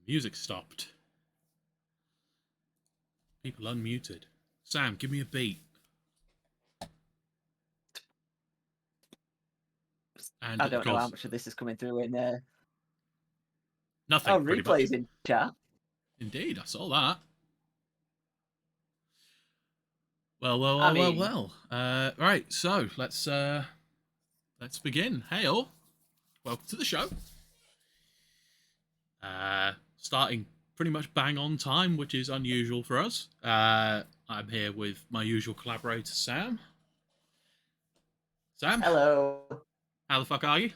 Music stopped. People unmuted. Sam, give me a beat. And I don't know how much of this is coming through in there. Nothing. Oh, replays in chat. Indeed, I saw that. Well. Right, so let's begin. Hey all, welcome to the show. Starting pretty much bang on time, which is unusual for us. I'm here with my usual collaborator, Sam. Sam? Hello. How the fuck are you?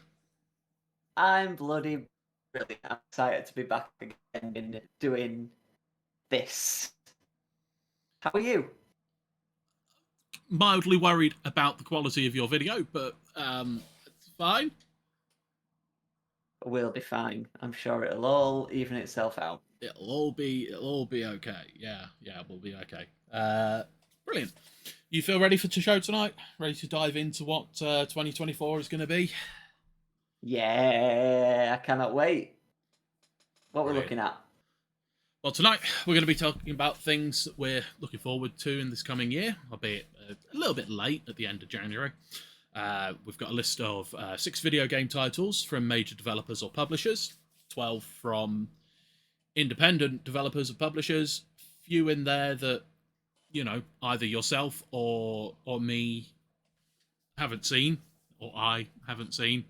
I'm bloody really excited to be back again and doing this. How are you? Mildly worried about the quality of your video, but it's fine. We'll be fine. I'm sure it'll all even itself out. It'll all be okay. Yeah, we'll be okay. Brilliant. You feel ready for the show tonight? Ready to dive into what 2024 is going to be? Yeah, I cannot wait. What we're looking at? Well, tonight we're going to be talking about things that we're looking forward to in this coming year, albeit a little bit late at the end of January. We've got a list of 6 video game titles from major developers or publishers, 12 from independent developers or publishers, few in there that, you know, either yourself or me haven't seen, or I haven't seen.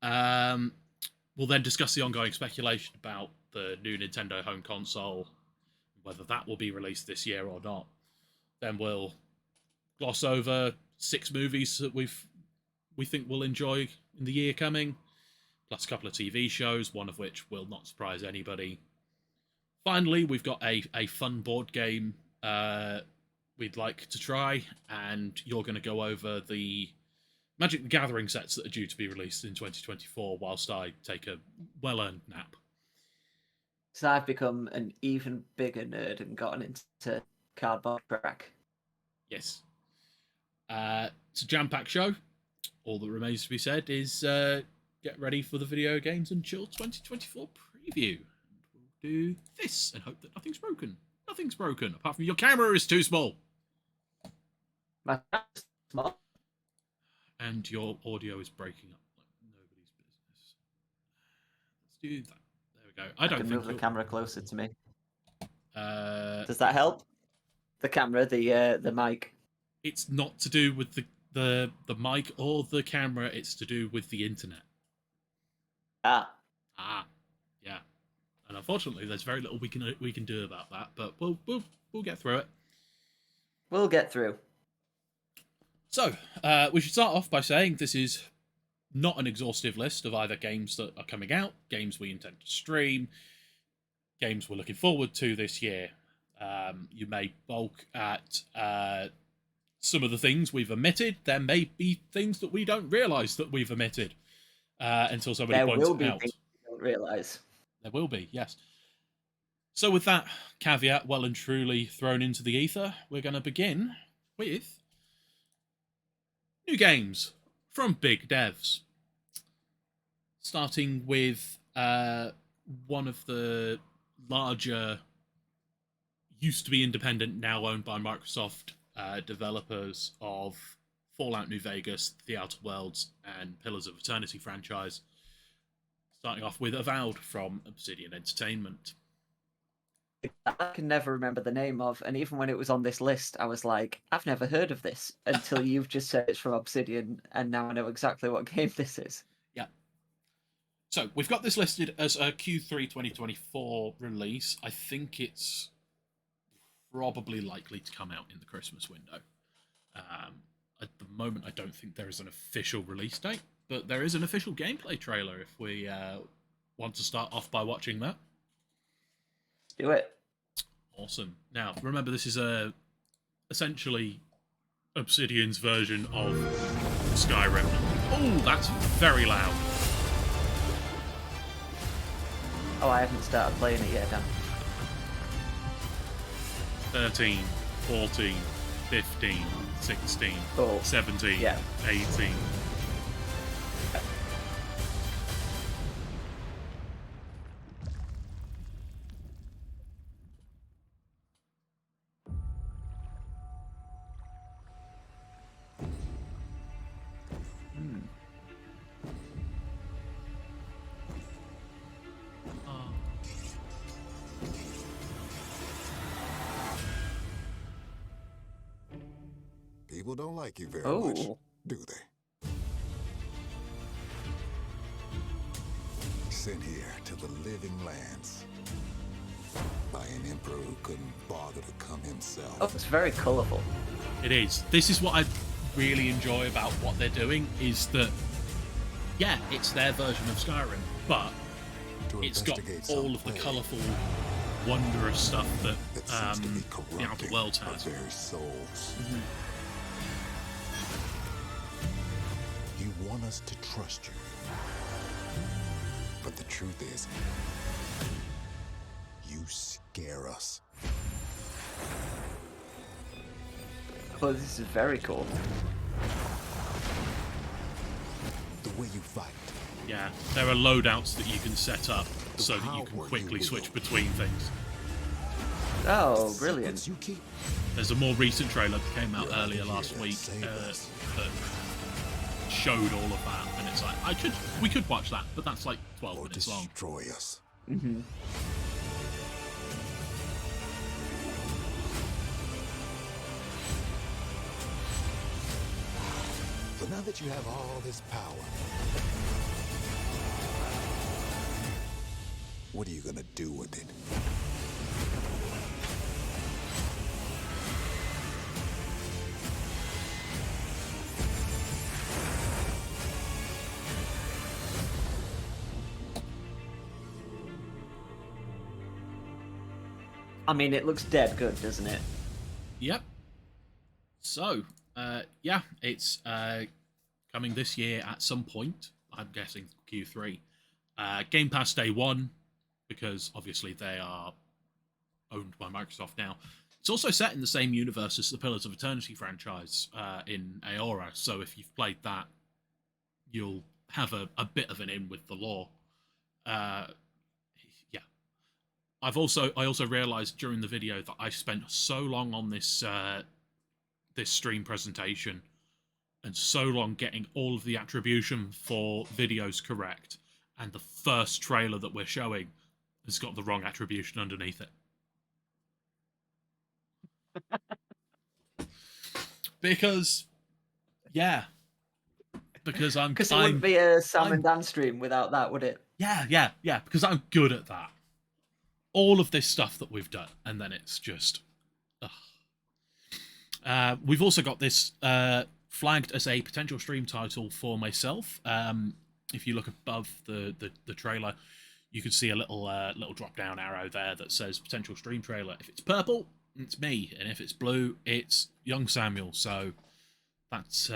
We'll then discuss the ongoing speculation about the new Nintendo home console, whether that will be released this year or not. Then we'll gloss over 6 movies that we think we'll enjoy in the year coming, plus a couple of TV shows, one of which will not surprise anybody. Finally, we've got a fun board game we'd like to try, and you're going to go over the Magic the Gathering sets that are due to be released in 2024 whilst I take a well-earned nap. So I've become an even bigger nerd and gotten into cardboard crack. Yes. It's a jam-packed show. All that remains to be said is get ready for the Video Games and Chill 2024 preview. We'll do this and hope that nothing's broken. Nothing's broken, apart from your camera is too small. My camera's small. And your audio is breaking up like nobody's business. Let's do that. There we go. I don't can think move the camera closer to me. Does that help? The camera, the mic. It's not to do with the mic or the camera. It's to do with the internet. Yeah. And unfortunately, there's very little we can do about that. But we'll get through it. We'll get through. So, we should start off by saying this is not an exhaustive list of either games that are coming out, games we intend to stream, games we're looking forward to this year. You may balk at some of the things we've omitted. There may be things that we don't realise that we've omitted until somebody points it out. There will be things we don't realise. There will be, yes. So with that caveat well and truly thrown into the ether, we're going to begin with new games from big devs. Starting with one of the larger, used to be independent, now owned by Microsoft, developers of Fallout New Vegas, The Outer Worlds, and Pillars of Eternity franchise. Starting off with Avowed from Obsidian Entertainment. I can never remember the name of, and even when it was on this list, I was like, I've never heard of this until you've just said it's from Obsidian, and now I know exactly what game this is. Yeah. So, we've got this listed as a Q3 2024 release. I think it's probably likely to come out in the Christmas window. At the moment, I don't think there is an official release date, but there is an official gameplay trailer if we want to start off by watching that. Do it. Awesome. Now, remember, this is essentially Obsidian's version of Skyrim. Oh, that's very loud. Oh, I haven't started playing it yet, Dan. 13, 14, 15, 16, 17, yeah. 18. people don't like you very much, Oh, do they? Sent here to the living lands by an emperor who couldn't bother to come himself. oh, it's very colourful. It is. This is what I really enjoy about what they're doing, is that, yeah, it's their version of Skyrim, but To it's got investigate some all of the plague colourful, wondrous stuff that that seems to be the Outer corrupting Worlds our has. very souls. Mhm. You want us to trust you. But the truth is, you scare us. Oh, this is very cool. The way you fight, Yeah, there are loadouts that you can set up so that you can power quickly you switch wield. between things. Oh, the brilliant. secrets you keep. There's a more recent trailer that came out You're earlier here last to week save us. that showed all of that, and it's like we could watch that, but that's like 12 Or minutes long. destroy us. Hmm. So now that you have all this power, what are you gonna do with it? I mean, it looks dead good, doesn't it? Yep. So, yeah, it's coming this year at some point. I'm guessing Q3. Game Pass Day 1, because obviously they are owned by Microsoft now. It's also set in the same universe as the Pillars of Eternity franchise in Aora, so if you've played that, you'll have a bit of an in with the lore. Yeah. I also realized during the video that I spent so long on this this stream presentation and so long getting all of the attribution for videos correct, and the first trailer that we're showing has got the wrong attribution underneath it. Because, yeah, because Because it wouldn't be a Sam I'm- and Dan stream without that, would it? yeah, because I'm good at that. All of this stuff that we've done, and then it's just, we've also got this flagged as a potential stream title for myself. If you look above the trailer, you can see a little drop down arrow there that says potential stream trailer. If it's purple, it's me, and if it's blue, it's young Samuel. So that's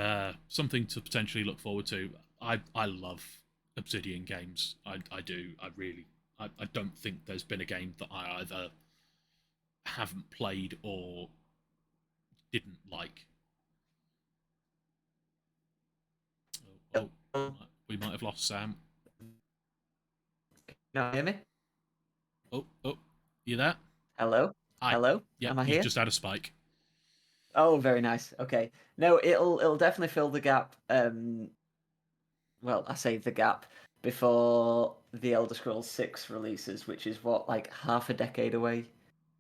something to potentially look forward to. I love Obsidian games. I do. I don't think there's been a game that I either haven't played or didn't like. Oh, we might have lost Sam. No, hear me? Oh, you there? Hello? Hi. Hello? Yeah, Am I you've here? just had a spike. Oh, very nice. Okay. No, it'll definitely fill the gap. Well, I say the gap before the Elder Scrolls 6 releases, which is what, like half a decade away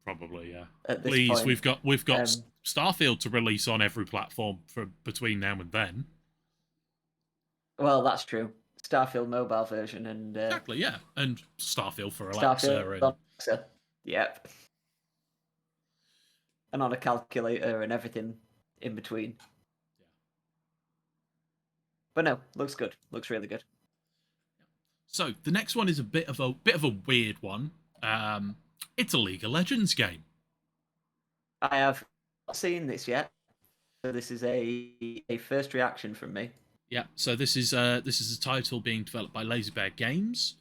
Probably, yeah. at this Please, point. we've got Um, Starfield to release on every platform for between now and then. Well, that's true. Starfield mobile version and Exactly, yeah, and Starfield for Alexa Starfield and on Alexa. Yep. And on a calculator and everything in between. Yeah. But no, looks good. Looks really good. So the next one is a bit of a weird one. It's a League of Legends game. I have not seen this yet. So this is a first reaction from me. Yeah, so this is a title being developed by Lazy Bear Games,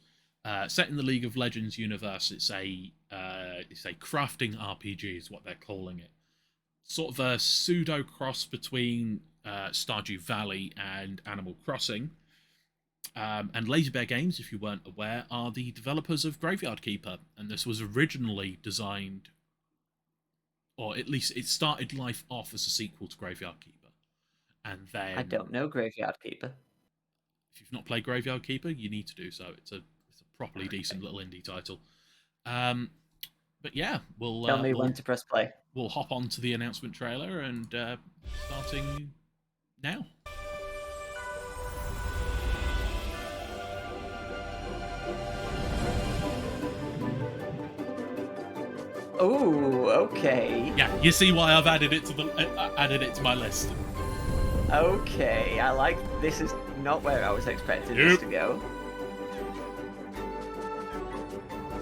set in the League of Legends universe. It's a crafting RPG, is what they're calling it. Sort of a pseudo cross between Stardew Valley and Animal Crossing. And Lazy Bear Games, if you weren't aware, are the developers of Graveyard Keeper, and this was originally designed, or at least it started life off as a sequel to Graveyard Keeper. And then I don't know Graveyard Keeper. if you've not played Graveyard Keeper, you need to do so. It's a properly decent little indie title. but yeah, we'll Tell me when to press play. we'll hop on to the announcement trailer and starting now. Oh, okay. Yeah, you see why I've added it to my list. Okay, I like. This is not where I was expecting this to go.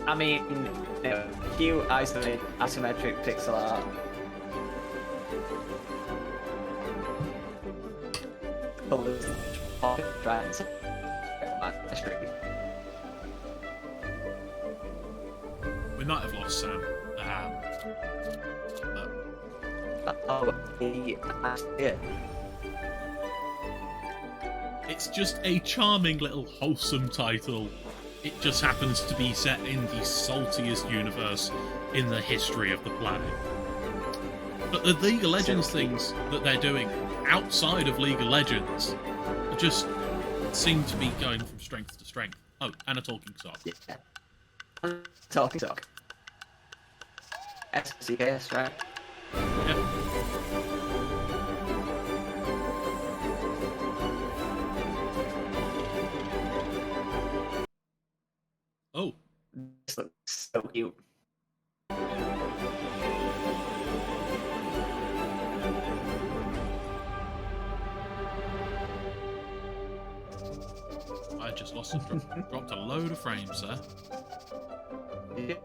I mean, you know, cute isometric pixel art. Colors, trends. We might have lost Sam. But Oh, yeah. it's just a charming little wholesome title. It just happens to be set in the saltiest universe in the history of the planet. But the League of Legends things that they're doing outside of League of Legends just seem to be going from strength to strength. Oh, and a talking sock. Yeah. Talking sock. SCS, right? Yeah. Oh. This looks so cute. I just lost dropped a load of frames there. Yeah.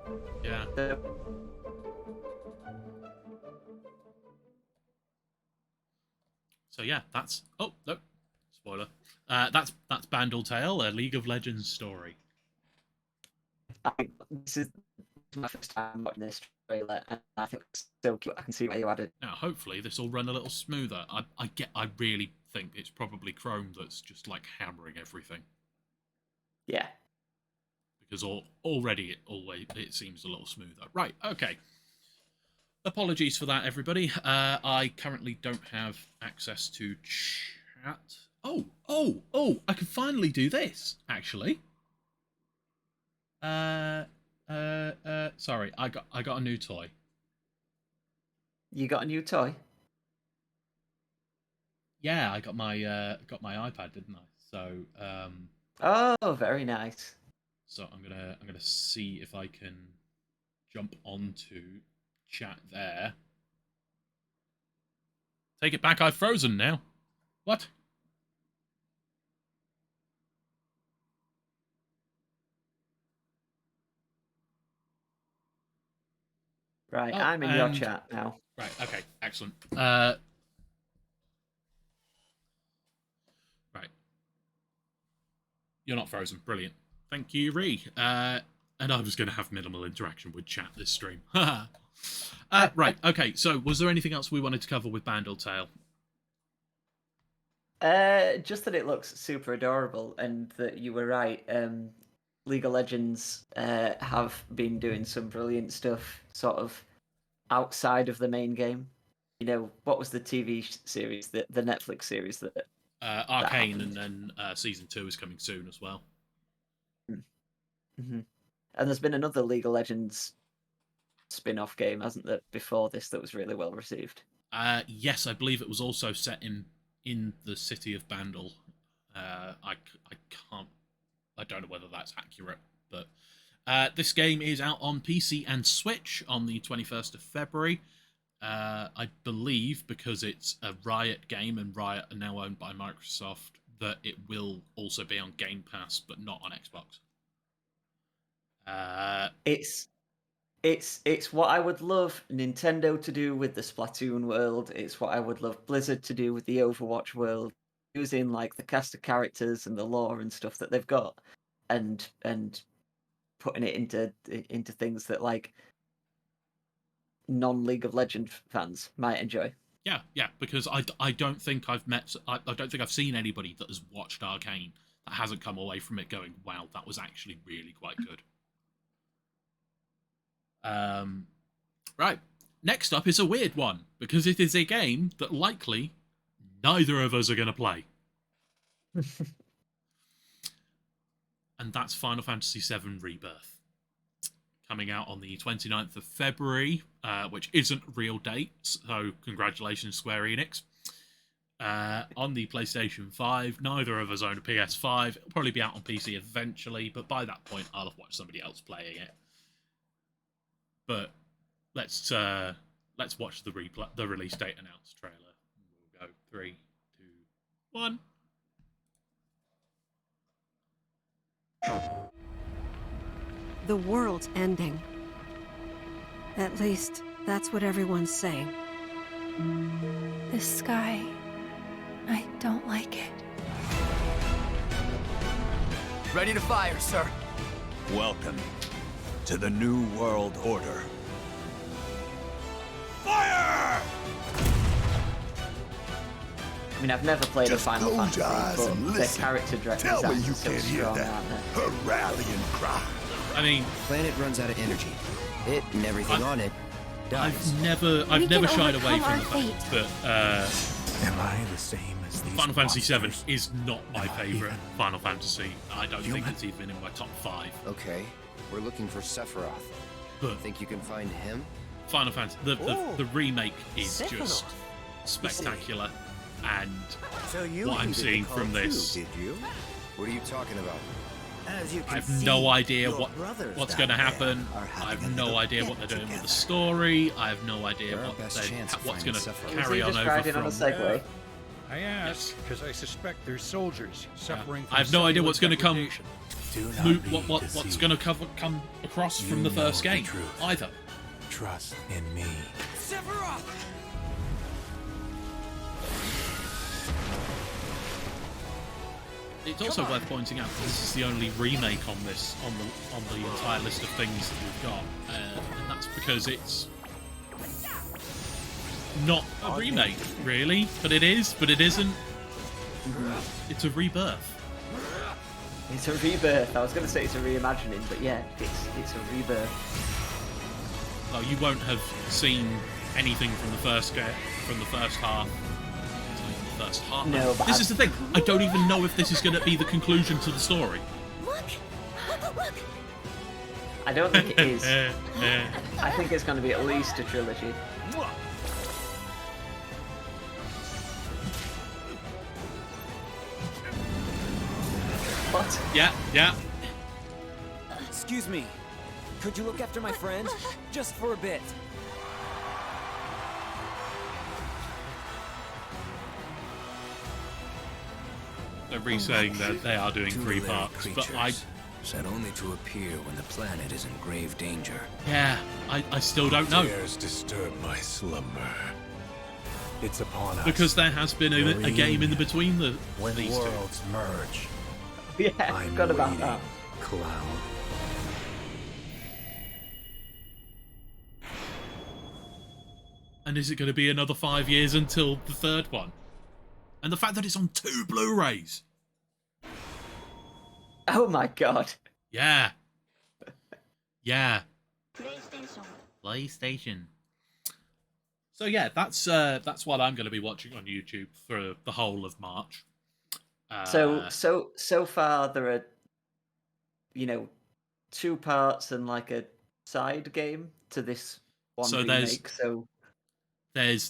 So yeah, that's oh no, spoiler. That's Bandle Tale, a League of Legends story. This is my first time watching this trailer, and I think it's so cute. I can see why you added. Now, hopefully, this will run a little smoother. I really think it's probably Chrome that's just like hammering everything. Yeah. Because already it seems a little smoother. Right. Okay. Apologies for that, everybody. I currently don't have access to chat. Oh! I can finally do this. Actually. Sorry, I got a new toy. You got a new toy? Yeah, I got my iPad, didn't I? So Oh, very nice. So I'm gonna see if I can jump onto chat there. Take it back, I've frozen now. What? Right, Oh, I'm in your chat now. Right, okay, excellent. Right. You're not frozen. Brilliant. Thank you, Ree. And I was going to have minimal interaction with chat this stream. Right, okay, so was there anything else we wanted to cover with Bandle Tale? Just that it looks super adorable, and that you were right. League of Legends have been doing some brilliant stuff, sort of outside of the main game. You know, what was the TV series, the Netflix series that Arcane, and then season 2 is coming soon as well. Mm-hmm. And there's been another League of Legends spin-off game, hasn't there, before this that was really well received? Yes, I believe it was also set in the city of Bandle. I don't know whether that's accurate, but this game is out on PC and Switch on the 21st of February. I believe, because it's a Riot game and Riot are now owned by Microsoft, that it will also be on Game Pass, but not on Xbox. It's what I would love Nintendo to do with the Splatoon world. It's what I would love Blizzard to do with the Overwatch world, using like the cast of characters and the lore and stuff that they've got, and putting it into things that like non-League of Legends fans might enjoy. Yeah, because I don't think I don't think I've seen anybody that has watched Arcane that hasn't come away from it going, wow, that was actually really quite good. Right. Next up is a weird one, because it is a game that likely neither of us are going to play. And that's Final Fantasy VII Rebirth. coming out on the 29th of February, which isn't real dates, so congratulations, Square Enix. On the PlayStation 5, neither of us own a PS5. It'll probably be out on PC eventually, but by that point, I'll have watched somebody else playing it. But let's watch the release date announced trailer. We'll go 3, 2, 1. The world's ending. At least, that's what everyone's saying. This sky, I don't like it. Ready to fire, sir. Welcome to the New World Order. Fire! I mean, I've never played Just a Final close your eyes Fantasy, and but the listen. character Tell me designs you are so can't hear strong, that. aren't they? Her rallying cry. I mean, Planet runs out of energy. It and everything on it dies. I've never can shied away overcome from the our fact that Am I the same as these Final Fantasy VII monsters? is not my Am I favourite even Final Fantasy. I don't think human? it's even in my top 5. Okay, we're looking for Sephiroth. But Think you can find him? Final Fantasy, the remake is just Sephiroth. spectacular, and So you what I'm hated seeing the Call from too, this, did you? What are you talking about? As you I can have see, no idea your what's brothers going to down happen. there are I having have a no little idea what they're doing with get-together. the story. I have no idea They're our what best chance of what's finding going to Sephiroth. Was carry he on just over riding on a from. Segway? I ask because I suspect there's soldiers suffering from I have no idea what's going to come. degradation. Do not Move, be what's deceived. going to come across from You the first know the game truth. either. Trust in me. Sephiroth! It's also worth pointing out that this is the only remake on this on the entire list of things that we've got, and that's because it's not a remake, really. But it is, but it isn't. It's a rebirth. It's a rebirth. I was going to say it's a reimagining, but yeah, it's a rebirth. Well, you won't have seen anything from the first half. It's not even the first half. No, but This I've- is the thing. I don't even know if this is going to be the conclusion to the story. Look! Look! I don't think it is. I think it's going to be at least a trilogy. What? Yeah, yeah. Excuse me. Could you look after my friend? Just for a bit. They're re-saying that they are doing 3 parts, but I Said only to appear when the planet is in grave danger. I still don't know. Dares disturb my slumber. It's upon us. Because there has been a game in the between when these two. worlds merge, Yeah, I I'm forgot about waiting, that. Cloud. And is it going to be another 5 years until the third one? And the fact that it's on 2 Blu-rays. Oh my god. Yeah. Yeah. PlayStation. So yeah, that's what I'm going to be watching on YouTube for the whole of March. So far there are, 2 parts and like a side game to this one So remake. there's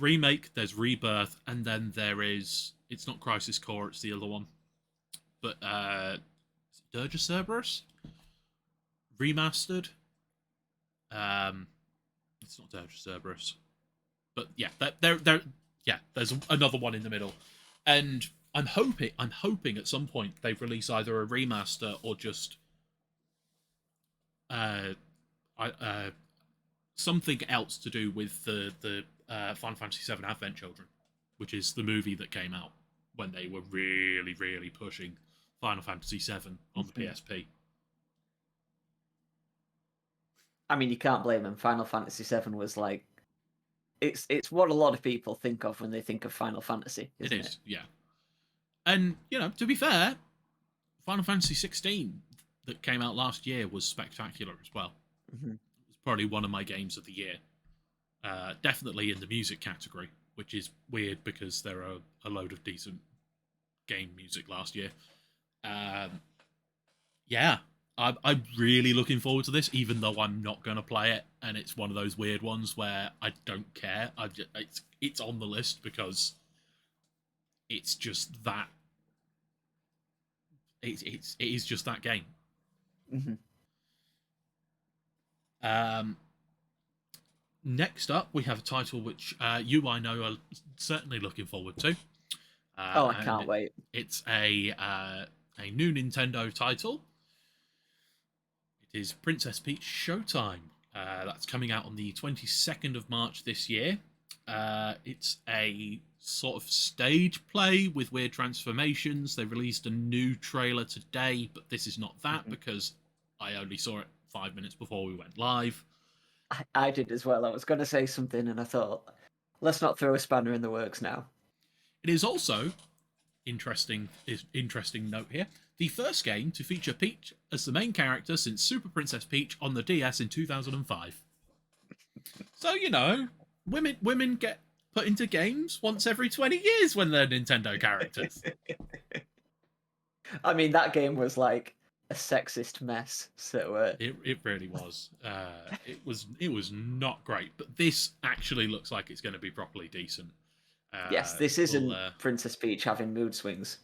remake, there's rebirth, and then there is, it's not Crisis Core, it's the other one, but Dirge of Cerberus remastered. It's not Dirge of Cerberus, but yeah, there's another one in the middle, and I'm hoping at some point they release either a remaster or just something else to do with the Final Fantasy VII Advent Children, which is the movie that came out when they were really, really pushing Final Fantasy VII on the PSP. I mean, you can't blame them. Final Fantasy VII was like, it's what a lot of people think of when they think of Final Fantasy. Isn't It is, yeah. And to be fair, Final Fantasy 16 that came out last year was spectacular as well. Mhm. It was probably one of my games of the year. Definitely in the music category, which is weird because there are a load of decent game music last year. Yeah, I'm really looking forward to this, even though I'm not going to play it, and it's one of those weird ones where I don't care. It's on the list because it's just that. It is just that game. Mm-hmm. Next up, we have a title which you, I know, are certainly looking forward to. I can't wait. It's a new Nintendo title. It is Princess Peach Showtime. That's coming out on the 22nd of March this year. It's a sort of stage play with weird transformations. They released a new trailer today, but this is not that because I only saw it 5 minutes before we went live. I did as well. I was going to say something, and I thought, let's not throw a spanner in the works now. It is also interesting note here, the first game to feature Peach as the main character since Super Princess Peach on the DS in 2005. So, you know, women get put into games once every 20 years when they're Nintendo characters. I mean, that game was like a sexist mess. So it really was. It was not great, but this actually looks like it's going to be properly decent. Yes, this isn't Princess Peach having mood swings.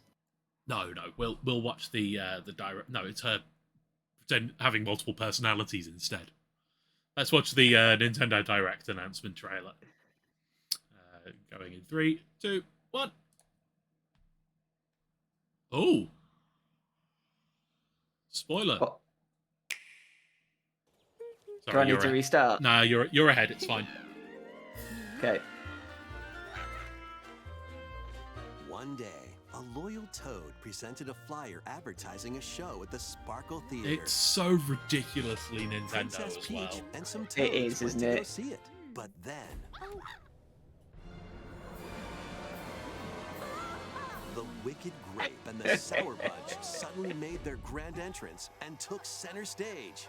No, we'll watch the direct. No, it's her having multiple personalities instead. Let's watch the Nintendo Direct announcement trailer. Going in 3, 2, 1. Oh, spoiler. What? Sorry, Do I need to restart? No, you're ahead. It's fine. Okay. One day, a loyal toad presented a flyer advertising a show at the Sparkle Theater. It's so ridiculously Nintendo Princess as well. Peach and some toads It is, went isn't to go it? see it. But then, the Wicked Grape and the Sour Bunch suddenly made their grand entrance and took center stage.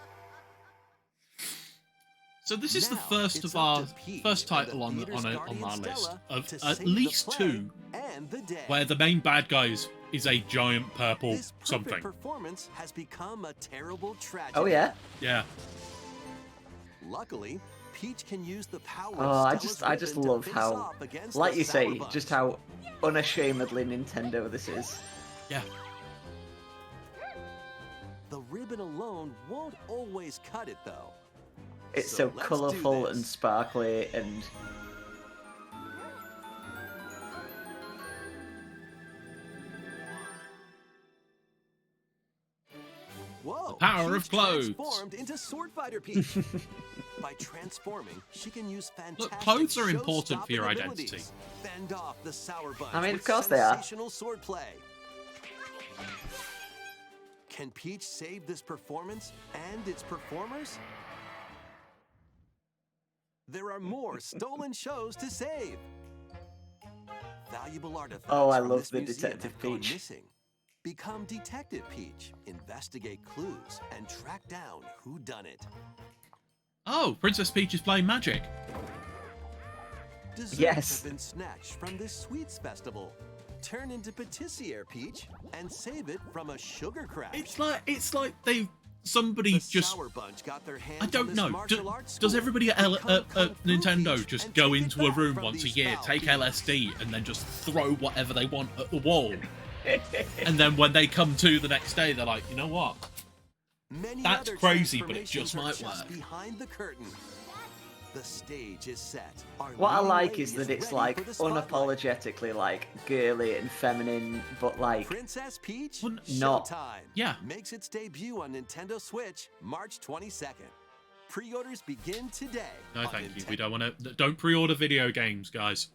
So this is the Now, first it's of up our to Peach first and the title on theater's our guardian list Stella of to at save the least play 2 and the day. where the main bad guy is a giant purple This perfect something. performance has become a terrible tragedy. Oh yeah. Yeah. Luckily, Peach can use the power Oh, of I Stella's just ribbon to love face how, off against like the you Sour say, Bunch. just how unashamedly Nintendo this is. Yeah. The ribbon alone won't always cut it, though. It's So so let's do colourful this. and sparkly and Whoa! The power of Peach clothes. transformed into Sword Fighter Peach. By transforming, she can use fantastic clothes are important for your show-stopping identity. abilities. Fend off the Sour Bunch I mean, with of course they are. sensational swordplay. Can Peach save this performance and its performers? There are more stolen shows to save. Valuable artifacts Oh, I from love this the museum Detective have gone Peach. missing. Become Detective Peach, investigate clues, and track down who done it. Oh, Princess Peach is playing Magic. Desserts Yes. have been snatched from this sweets festival. Turn into Patissiere Peach and save it from a sugar crash. It's like somebody The just. Sour Bunch got their hands I on don't this know. martial arts Does school. everybody at Become Kung Fu Nintendo Peach just and go take it into a back room from once a these year, foul take people? LSD, and then just throw whatever they want at the wall? And then when they come to the next day, they're like, you know what? Many That's other crazy, but it transformations just are might just work. Behind the curtain. The stage is set. Our what I leading like lady is that it's ready like for the spotlight. unapologetically like girly and feminine, but like Princess Peach Well, not- Showtime. Yeah. Makes its debut on Nintendo Switch March 22nd. Pre-orders begin today. No, on thank you. Nintendo. We don't want to. Don't pre-order video games, guys.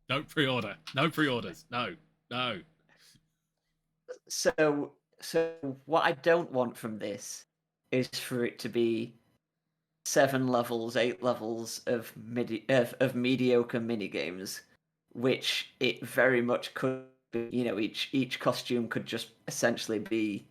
Don't pre-order. No pre-orders. No. so what I don't want from this is for it to be 7 levels, 8 levels of mediocre mini games, which it very much could be. You know, each costume could just essentially be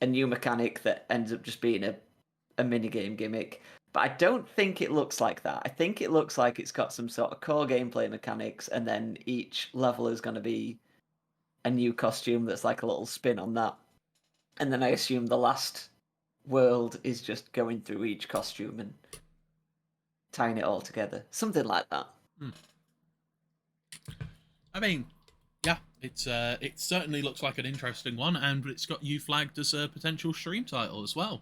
a new mechanic that ends up just being a mini game gimmick. But I don't think it looks like that. I think it looks like it's got some sort of core gameplay mechanics, and then each level is going to be a new costume that's like a little spin on that. And then I assume the last world is just going through each costume and tying it all together. Something like that. I mean, yeah, it certainly looks like an interesting one, and it's got you flagged as a potential stream title as well.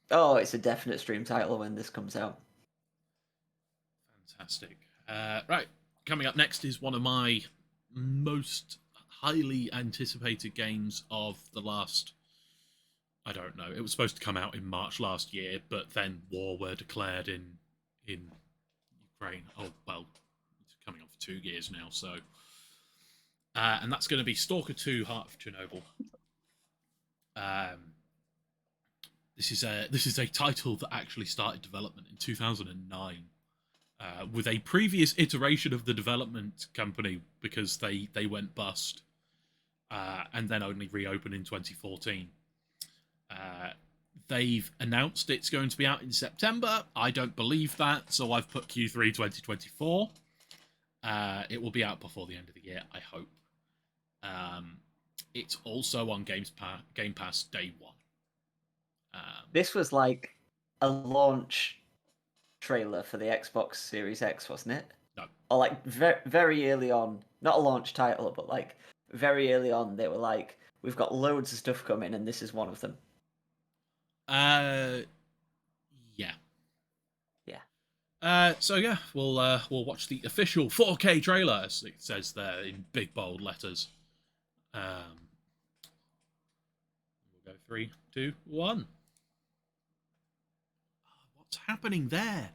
Oh, it's a definite stream title when this comes out. Fantastic. Right, coming up next is one of my most highly anticipated games of the last, I don't know, it was supposed to come out in March last year, but then war were declared in Ukraine. Oh, well, it's coming up for 2 years now, so... and that's going to be Stalker 2: Heart of Chernobyl. This is a title that actually started development in 2009 with a previous iteration of the development company because they went bust and then only reopened in 2014. They've announced it's going to be out in September. I don't believe that, so I've put Q3 2024. It will be out before the end of the year, I hope. It's also on Game Pass day one. This was like a launch trailer for the Xbox Series X, wasn't it? No. Or like very early on, not a launch title, but like very early on, they were like, "We've got loads of stuff coming, and this is one of them." Yeah. Yeah. So yeah, we'll watch the official 4K trailer, as it says there in big bold letters. We'll go 3, 2, 1. What's happening there?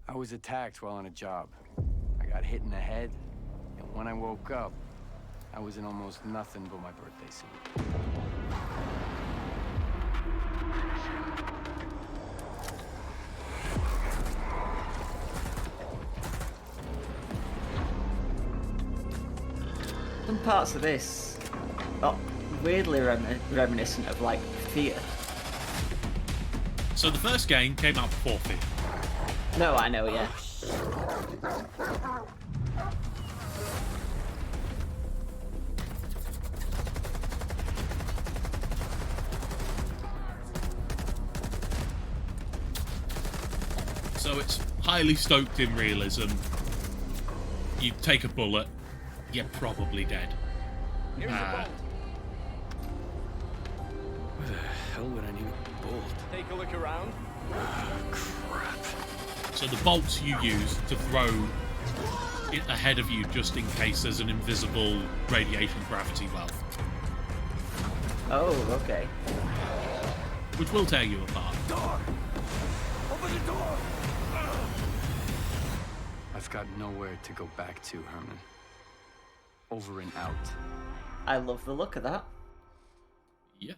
I was attacked while on a job. I got hit in the head, and when I woke up, I was in almost nothing but my birthday suit. Some parts of this are weirdly reminiscent of like Fear. So the first game came out before Fear. No, I know, yeah. So it's highly stoked in realism. You take a bullet, you're probably dead. Here's a bolt. Where the hell would I need a bolt? Take a look around. Crap. So the bolts you use to throw it ahead of you just in case there's an invisible radiation gravity well. Oh, okay. Which will tear you apart. Door! Open the door! I've got nowhere to go back to, Herman. Over and out. I love the look of that. Yeah.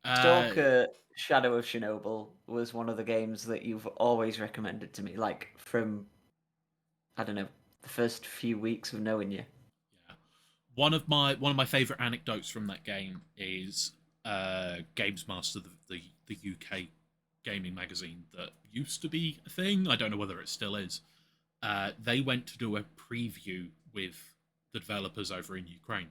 Stalker Shadow of Chernobyl was one of the games that you've always recommended to me, like from, I don't know, the first few weeks of knowing you. Yeah. One of my favourite anecdotes from that game is Games Master, the UK gaming magazine that used to be a thing. I don't know whether it still is. They went to do a preview with the developers over in Ukraine.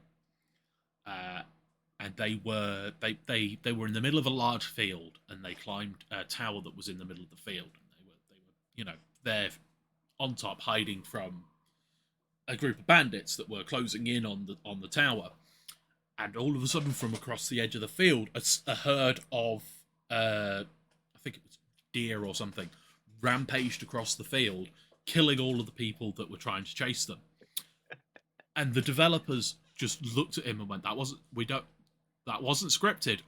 And they were in the middle of a large field, and they climbed a tower that was in the middle of the field. And they were there on top, hiding from a group of bandits that were closing in on the tower. And all of a sudden, from across the edge of the field, a herd of I think it was deer or something rampaged across the field, killing all of the people that were trying to chase them. And the developers just looked at him and went, That wasn't scripted.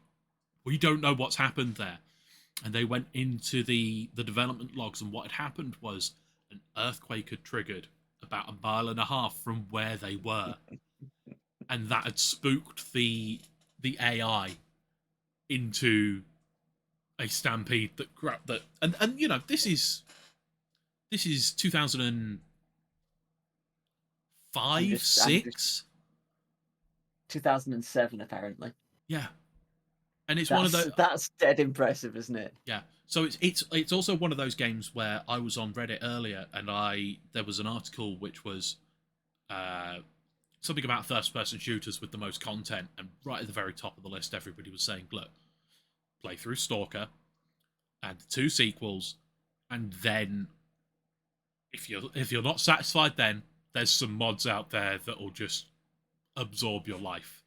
We don't know what's happened there. And they went into the development logs, and what had happened was an earthquake had triggered about 1.5 miles from where they were. And that had spooked the AI into a stampede that and this is 2005, 6? 2007, apparently. Yeah. And it's one of those. That's dead impressive, isn't it? Yeah. So it's also one of those games where I was on Reddit earlier, and there was an article which was something about first-person shooters with the most content, and right at the very top of the list, everybody was saying, "Look, play through Stalker, and 2 sequels, and then if you're not satisfied, then there's some mods out there that will just absorb your life."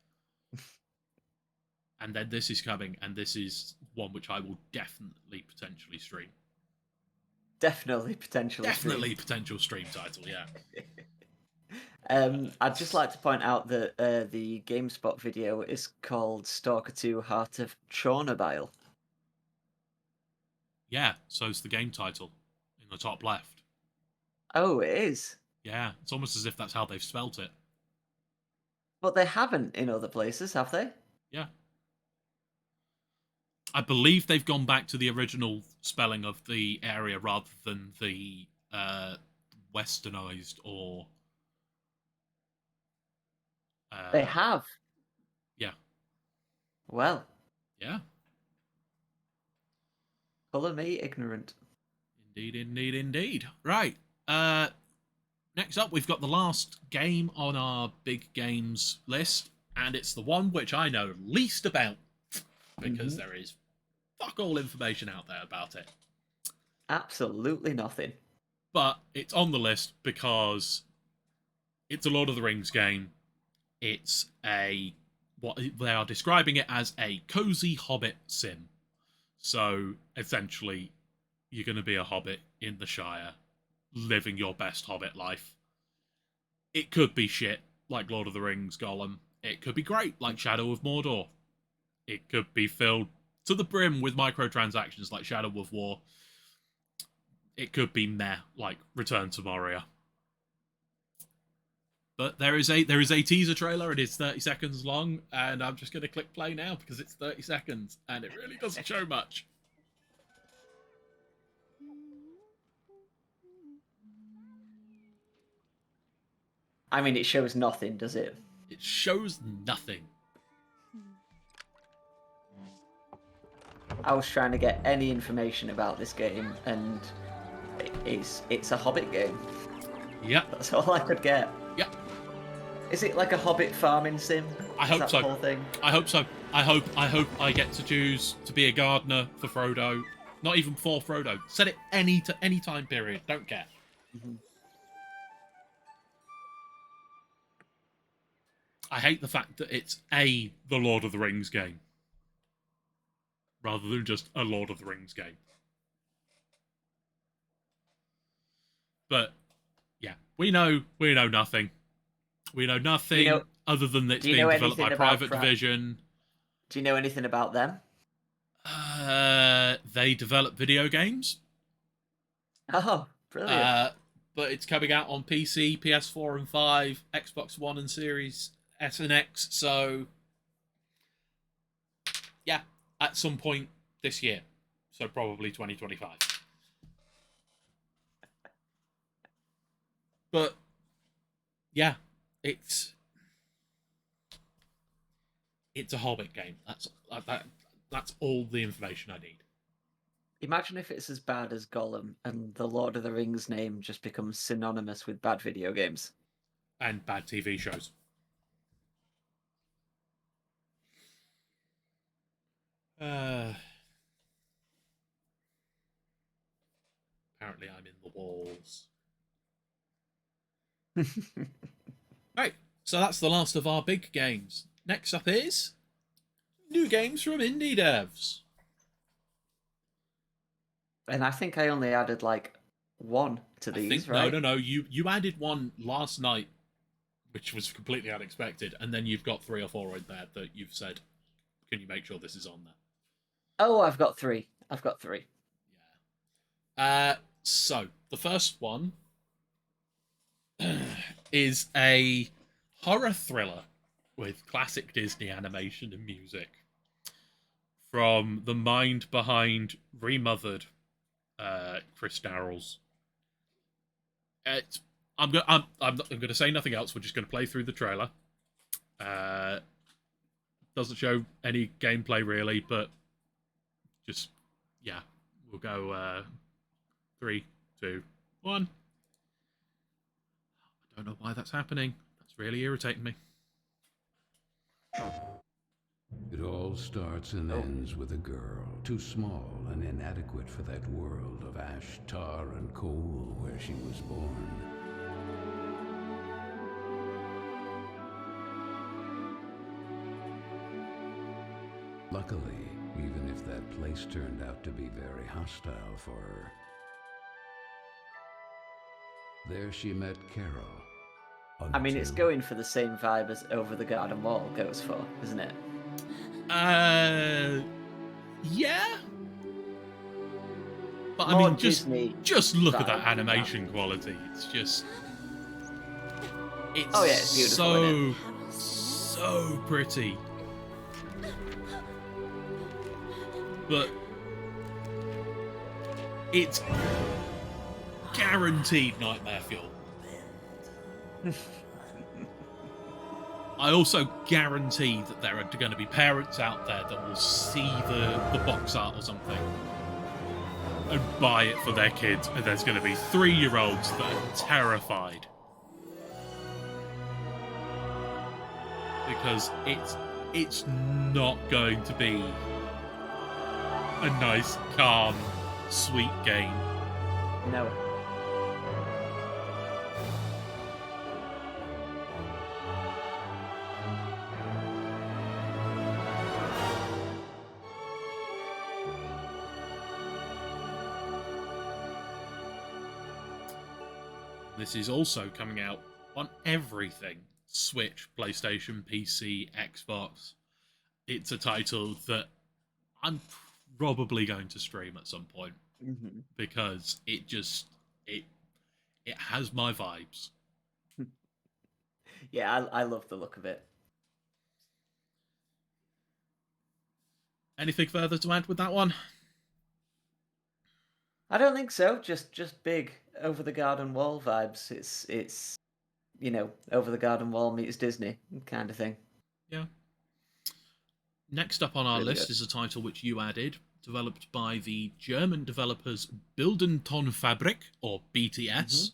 And then this is coming, and this is one which I will definitely potentially stream. Definitely potentially. Potential stream title, yeah. I'd just like to point out that the GameSpot video is called Stalker 2 Heart of Chernobyl. Yeah, so's the game title in the top left. Oh, it is? Yeah, it's almost as if that's how they've spelt it. But they haven't in other places, have they? Yeah. I believe they've gone back to the original spelling of the area rather than the westernized or... they have? Yeah. Well. Yeah. Colour me ignorant. Indeed. Right. Next up, we've got the last game on our big games list, and it's the one which I know least about, because there is fuck all information out there about it. Absolutely nothing. But it's on the list because it's a Lord of the Rings game. It's what they are describing it as a cozy hobbit sim. So essentially, you're going to be a hobbit in the Shire, living your best hobbit life. It could be shit, like Lord of the Rings Gollum. It could be great, like Shadow of Mordor. It could be filled to the brim with microtransactions, like Shadow of War. It could be meh, like Return to Moria. But there is a teaser trailer. It is 30 seconds long, and I'm just going to click play now because it's 30 seconds, and it really doesn't show much. I mean, it shows nothing, does it? It shows nothing. I was trying to get any information about this game, and it's a Hobbit game. Yep. That's all I could get. Yep. Is it like a Hobbit farming sim? I hope so. The whole thing? I hope so. I hope I get to choose to be a gardener for Frodo. Not even for Frodo. Set it any time period. Don't care. I hate the fact that it's the Lord of the Rings game, rather than just a Lord of the Rings game. But yeah, we know nothing. We know nothing other than that it's being developed by Private Division. Do you know anything about them? They develop video games. Oh, brilliant. But it's coming out on PC, PS4 and 5, Xbox One and Series S and X, so yeah, at some point this year. So probably 2025. But yeah, it's a Hobbit game. That's all the information I need. Imagine if it's as bad as Gollum and the Lord of the Rings name just becomes synonymous with bad video games. And bad TV shows. Apparently I'm in the walls. Right, so that's the last of our big games. Next up is new games from indie devs. And I think I only added like one to these, right? No. You added one last night, which was completely unexpected, and then you've got 3 or 4 in there that you've said, can you make sure this is on there? Oh, I've got 3. Yeah. So the first one is a horror thriller with classic Disney animation and music from the mind behind Remothered, Chris Darrells. I'm going to say nothing else. We're just going to play through the trailer. The Doesn't show any gameplay really, but just yeah, we'll go 3, 2, 1. I don't know why that's happening. That's really irritating me. It all starts and ends with a girl, too small and inadequate for that world of ash, tar, and coal where she was born. Luckily, even if that place turned out to be very hostile for her, there she met Carol. I mean, it's going for the same vibe as Over the Garden Wall goes for, isn't it? Yeah. But More I mean, just look at that vibe, animation quality. It's just, it's Oh, yeah, it's beautiful, so pretty. But it's guaranteed nightmare fuel. I also guarantee that there are going to be parents out there that will see the box art or something and buy it for their kids, and there's going to be 3-year-olds that are terrified. Because it's not going to be a nice, calm, sweet game. No. This is also coming out on everything. Switch, PlayStation, PC, Xbox. It's a title that I'm probably going to stream at some point. Mm-hmm. Because it has my vibes. Yeah, I love the look of it. Anything further to add with that one? I don't think so. Just big Over the Garden Wall vibes. It's Over the Garden Wall meets Disney kind of thing. Yeah. Next up on our Really list good. is a title which you added, developed by the German developers Bildenton Fabrik, or BTS.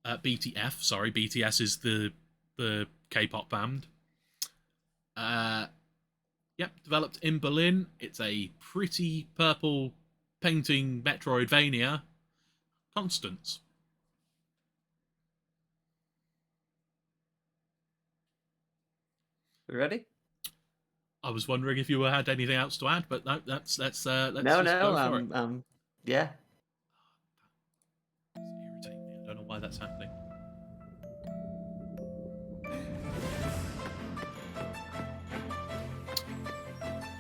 BTF, sorry. BTS is the K-pop band. Developed in Berlin. It's a pretty purple painting Metroidvania. Constance. We ready? I was wondering if you had anything else to add, but no, let's No, just go for it. Yeah. It's irritating me. I don't know why that's happening.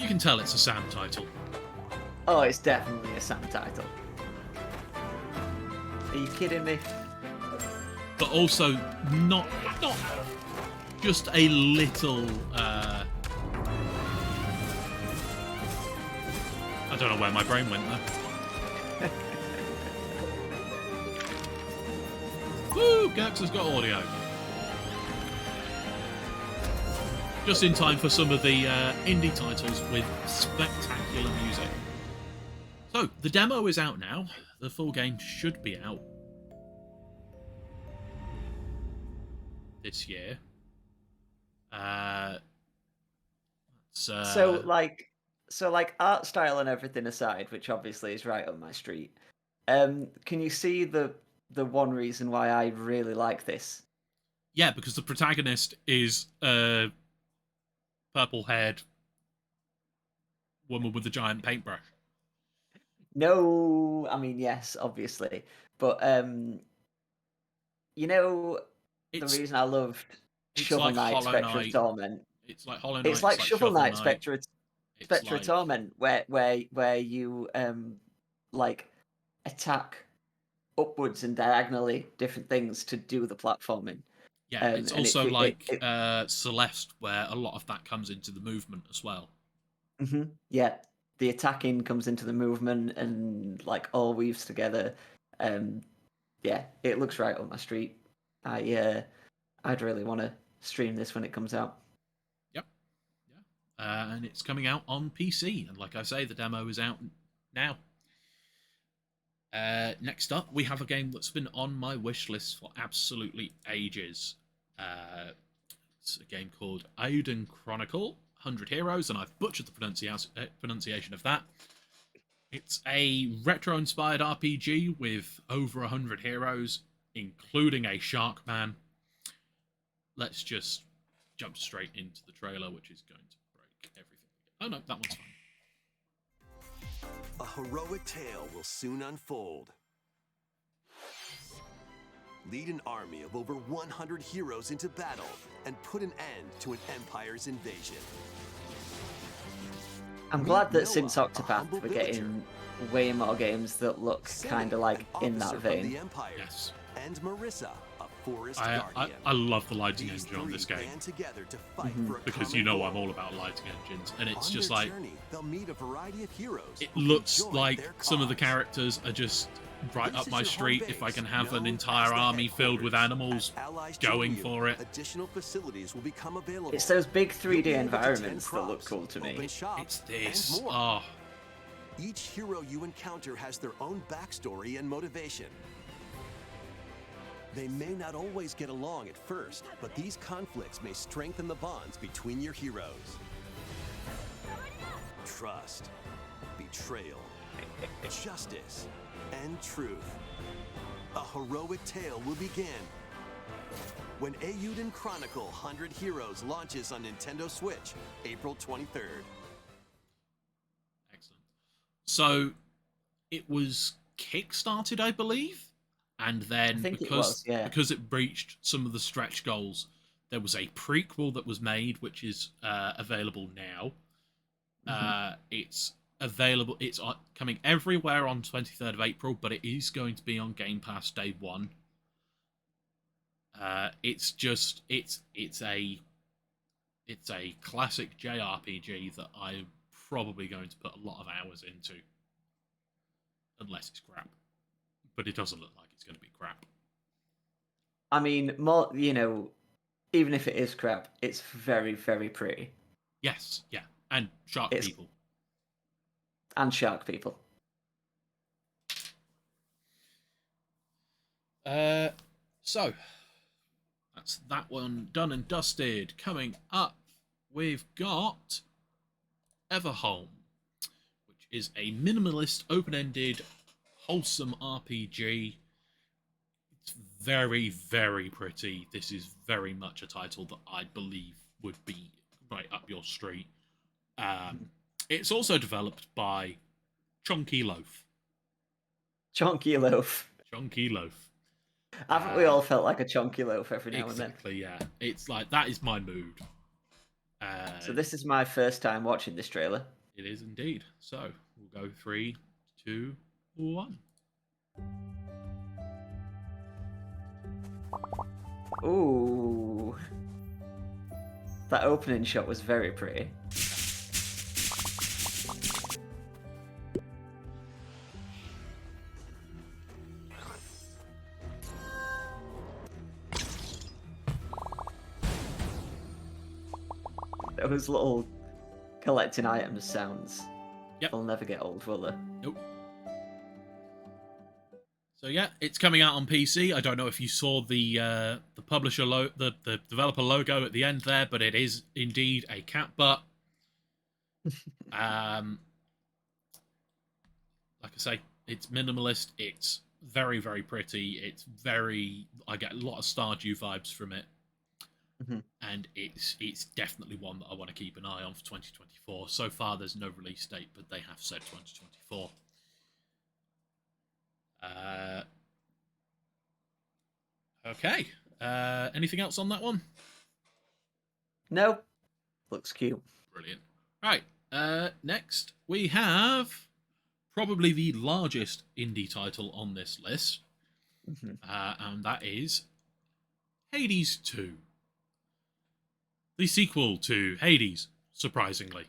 You can tell it's a Sam title. Oh, it's definitely a Sam title. Are you kidding me? But also not just a little I don't know where my brain went there. Woo! Gerx has got audio. Just in time for some of the indie titles with spectacular music. So, the demo is out now. The full game should be out this year. So like art style and everything aside, which obviously is right up my street. Can you see the one reason why I really like this? Yeah, because the protagonist is a purple-haired woman with a giant paintbrush. No, I mean yes, obviously, but the reason I loved Shovel like Knight, Hollow Spectre Knight. of Torment. It's like Hollow Knight. It's like Shovel Knight, Spectre It's of Torment, where you like attack upwards and diagonally different things to do the platforming. Yeah, it's and also Celeste, where a lot of that comes into the movement as well. Mm-hmm. Yeah, the attacking comes into the movement and like all weaves together. Yeah, it looks right up my street. I'd really want to stream this when it comes out. Yep. Yeah. and it's coming out on PC. And like I say, the demo is out now. Next up, we have a game that's been on my wish list for absolutely ages. It's a game called Eiyuden Chronicle 100 Heroes, and I've butchered the pronunciation of that. It's a retro-inspired RPG with over 100 heroes, including a Shark Man. Let's just jump straight into the trailer, which is going to break everything. Oh no, that one's fine. A heroic tale will soon unfold. Lead an army of over 100 heroes into battle and put an end to an empire's invasion. I'm glad that since Octopath we're getting way more games that look kind of like in that vein. Yes. And Marissa, a forest guardian. I love the lighting engine on this game. Together to fight for a because you know I'm all about lighting engines, and it's just like journey, they'll meet a variety of heroes. It looks like some of the characters are just right up my street. If I can have an entire army filled with animals going for it. Additional facilities will become available. It's those big 3D environments that look cool to me. It's this. Oh. Each hero you encounter has their own backstory and motivation. They may not always get along at first, but these conflicts may strengthen the bonds between your heroes. Trust, betrayal, justice, and truth. A heroic tale will begin when Eiyuden Chronicle 100 Heroes launches on Nintendo Switch, April 23rd. Excellent. So, it was kickstarted, I believe? And then because it breached some of the stretch goals, there was a prequel that was made, which is available now. It's available. It's coming everywhere on 23rd of April, but it is going to be on Game Pass day one. It's a classic JRPG that I'm probably going to put a lot of hours into, unless it's crap. But it doesn't look like it's going to be crap. I mean, more, even if it is crap, it's very, very pretty. Yes, yeah. And shark people. And shark people. So, that's that one done and dusted. Coming up, we've got Everhome, which is a minimalist, open-ended, wholesome RPG. It's very, very pretty. This is very much a title that I believe would be right up your street. It's also developed by Chunky Loaf. Chunky Loaf. Chunky Loaf. Haven't we all felt like a chunky loaf every now and then? Exactly, yeah. It's like, that is my mood. So this is my first time watching this trailer. It is indeed. So, we'll go 3, 2, 1. Ooh. That opening shot was very pretty. Those little collecting items sounds. Yep. They'll never get old, will they? Nope. So yeah, it's coming out on PC. I don't know if you saw the publisher the developer logo at the end there, but it is indeed a cat butt. Like I say, it's minimalist. It's very, very pretty. It's very. I get a lot of Stardew vibes from it. And it's definitely one that I want to keep an eye on for 2024. So far, there's no release date, but they have said 2024. Okay. Anything else on that one? No. Looks cute. Brilliant. Right. Next, we have probably the largest indie title on this list. And that is Hades 2. The sequel to Hades, surprisingly,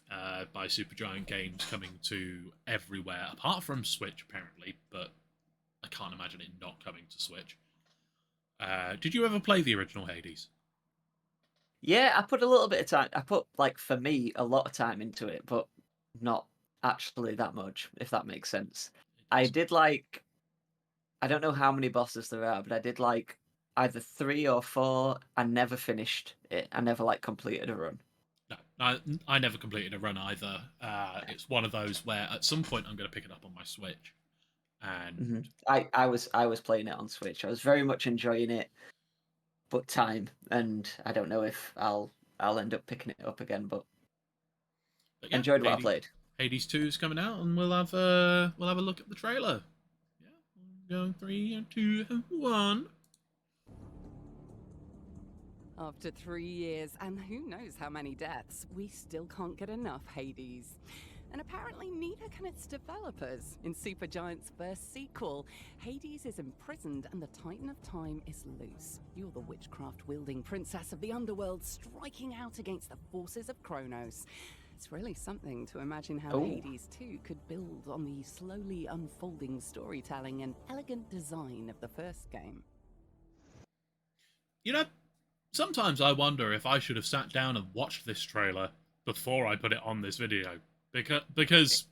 by Supergiant Games, coming to everywhere, apart from Switch, apparently, but I can't imagine it not coming to Switch. Did you ever play the original Hades? Yeah, I put a little bit of time. I put, like, for me, a lot of time into it, but not actually that much, if that makes sense. I did like, I don't know how many bosses there are, but I did like either 3 or 4. I never finished it. I never like completed a run. No, I never completed a run either. It's one of those where at some point I'm going to pick it up on my Switch, and I was playing it on Switch. I was very much enjoying it, but time, and I don't know if I'll end up picking it up again. But yeah, enjoyed what I played. Hades 2 is coming out, and we'll have a look at the trailer. Yeah, going 3, 2, 1. After 3 years, and who knows how many deaths, we still can't get enough Hades. And apparently neither can its developers. In Supergiant's first sequel, Hades is imprisoned and the Titan of Time is loose. You're the witchcraft-wielding princess of the underworld striking out against the forces of Kronos. It's really something to imagine how Hades 2 could build on the slowly unfolding storytelling and elegant design of the first game. You know, sometimes I wonder if I should have sat down and watched this trailer before I put it on this video. Because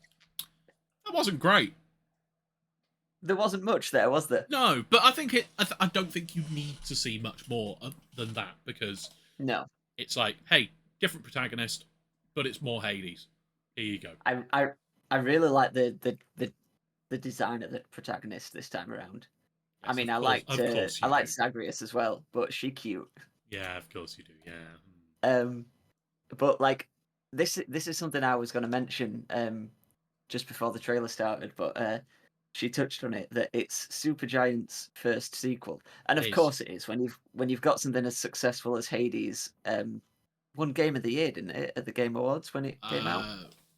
that wasn't great. There wasn't much there, was there? No, but I think I don't think you need to see much more than that, because it's like, hey, different protagonist, but it's more Hades. Here you go. I really like the design of the protagonist this time around. Yes, I mean, I liked Zagreus as well, but she cute. Yeah, of course you do. Yeah. But like. This is something I was going to mention just before the trailer started, but she touched on it, that it's Supergiant's first sequel, and of course it is. When you've got something as successful as Hades, won Game of the Year, didn't it, at the Game Awards when it came out?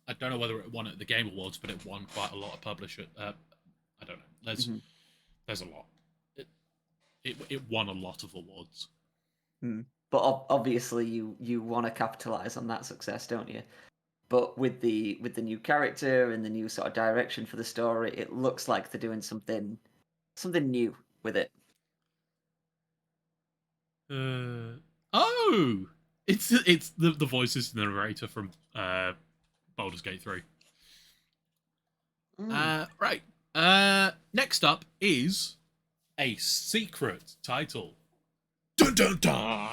I don't know whether it won at the Game Awards, but it won quite a lot of publisher. I don't know. There's a lot. It won a lot of awards. But obviously, you want to capitalize on that success, don't you? But with the new character and the new sort of direction for the story, it looks like they're doing something new with it. It's the voices the narrator from Baldur's Gate 3. Right. Next up is a secret title. Dun, dun, dun.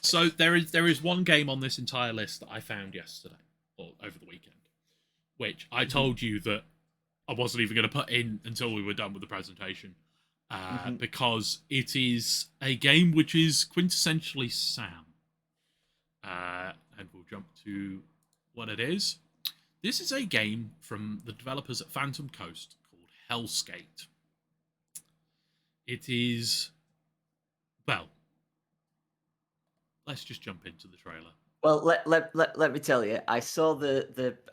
So there is one game on this entire list that I found yesterday or over the weekend, which I told you that I wasn't even going to put in until we were done with the presentation, because it is a game which is quintessentially Sam. And we'll jump to what it is. This is a game from the developers at Phantom Coast called Hellskate. It is... Well, let's just jump into the trailer. Well, let me tell you, I saw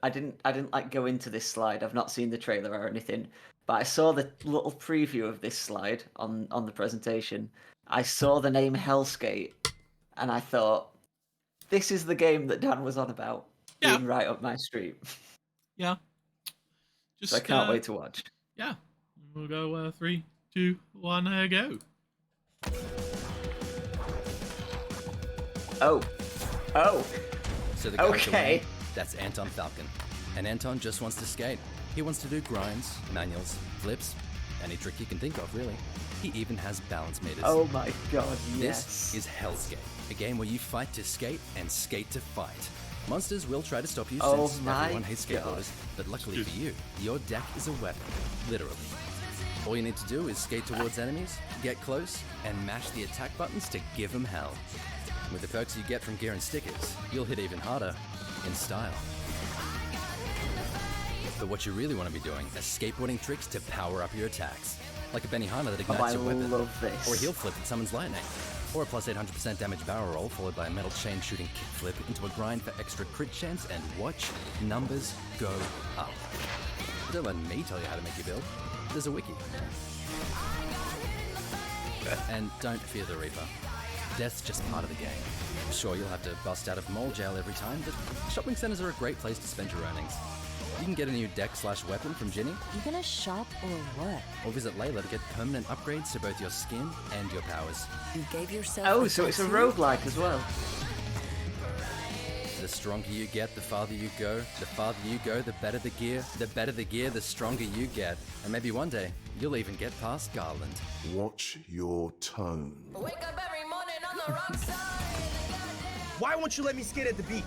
I didn't like go into this slide. I've not seen the trailer or anything, but I saw the little preview of this slide on the presentation. I saw the name Hellskate, and I thought, this is the game that Dan was on about. Being right up my street. Yeah. So I can't wait to watch. Yeah. We'll go 3, 2, 1, go. Oh. So the guy to win, that's Anton Falcon. And Anton just wants to skate. He wants to do grinds, manuals, flips, any trick you can think of, really. He even has balance meters. Oh my god, yes. This is Hellskate, a game where you fight to skate and skate to fight. Monsters will try to stop you since everyone hates skateboarders, but luckily for you, your deck is a weapon, literally. All you need to do is skate towards enemies, get close, and mash the attack buttons to give them hell. With the perks you get from gear and stickers, you'll hit even harder, in style. But what you really want to be doing is skateboarding tricks to power up your attacks. Like a Benihana that ignites your weapon, or a heel flip that summons lightning, or a plus 800% damage barrel roll followed by a metal chain shooting kickflip into a grind for extra crit chance, and watch numbers go up. Don't let me tell you how to make your build. There's a wiki. And don't fear the Reaper. Death's just part of the game. Sure, you'll have to bust out of mall jail every time, but shopping centers are a great place to spend your earnings. You can get a new deck/weapon from Ginny, You gonna shop or what? or visit Layla to get permanent upgrades to both your skin and your powers. You gave yourself Oh, so it's a roguelike as well. The stronger you get, the farther you go. The farther you go, the better the gear. The better the gear, the stronger you get. And maybe one day, you'll even get past Garland. Watch your tone. Wake up every morning on the wrong side. Why won't you let me skate at the beach?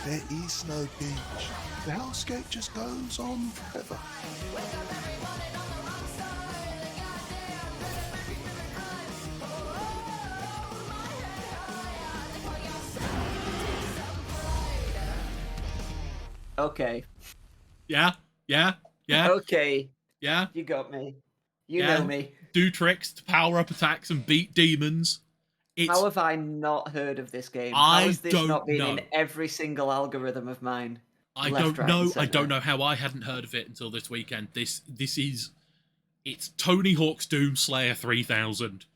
There is no beach. The hellscape just goes on forever. Okay. Yeah. Okay. Yeah. You got me. You Yeah. know me. Do tricks to power up attacks and beat demons. How have I not heard of this game? How I has this don't not been know. in every single algorithm of mine? I Left, don't right, know. and I centre. don't know how I hadn't heard of it until this weekend. It's Tony Hawk's Doomslayer 3000.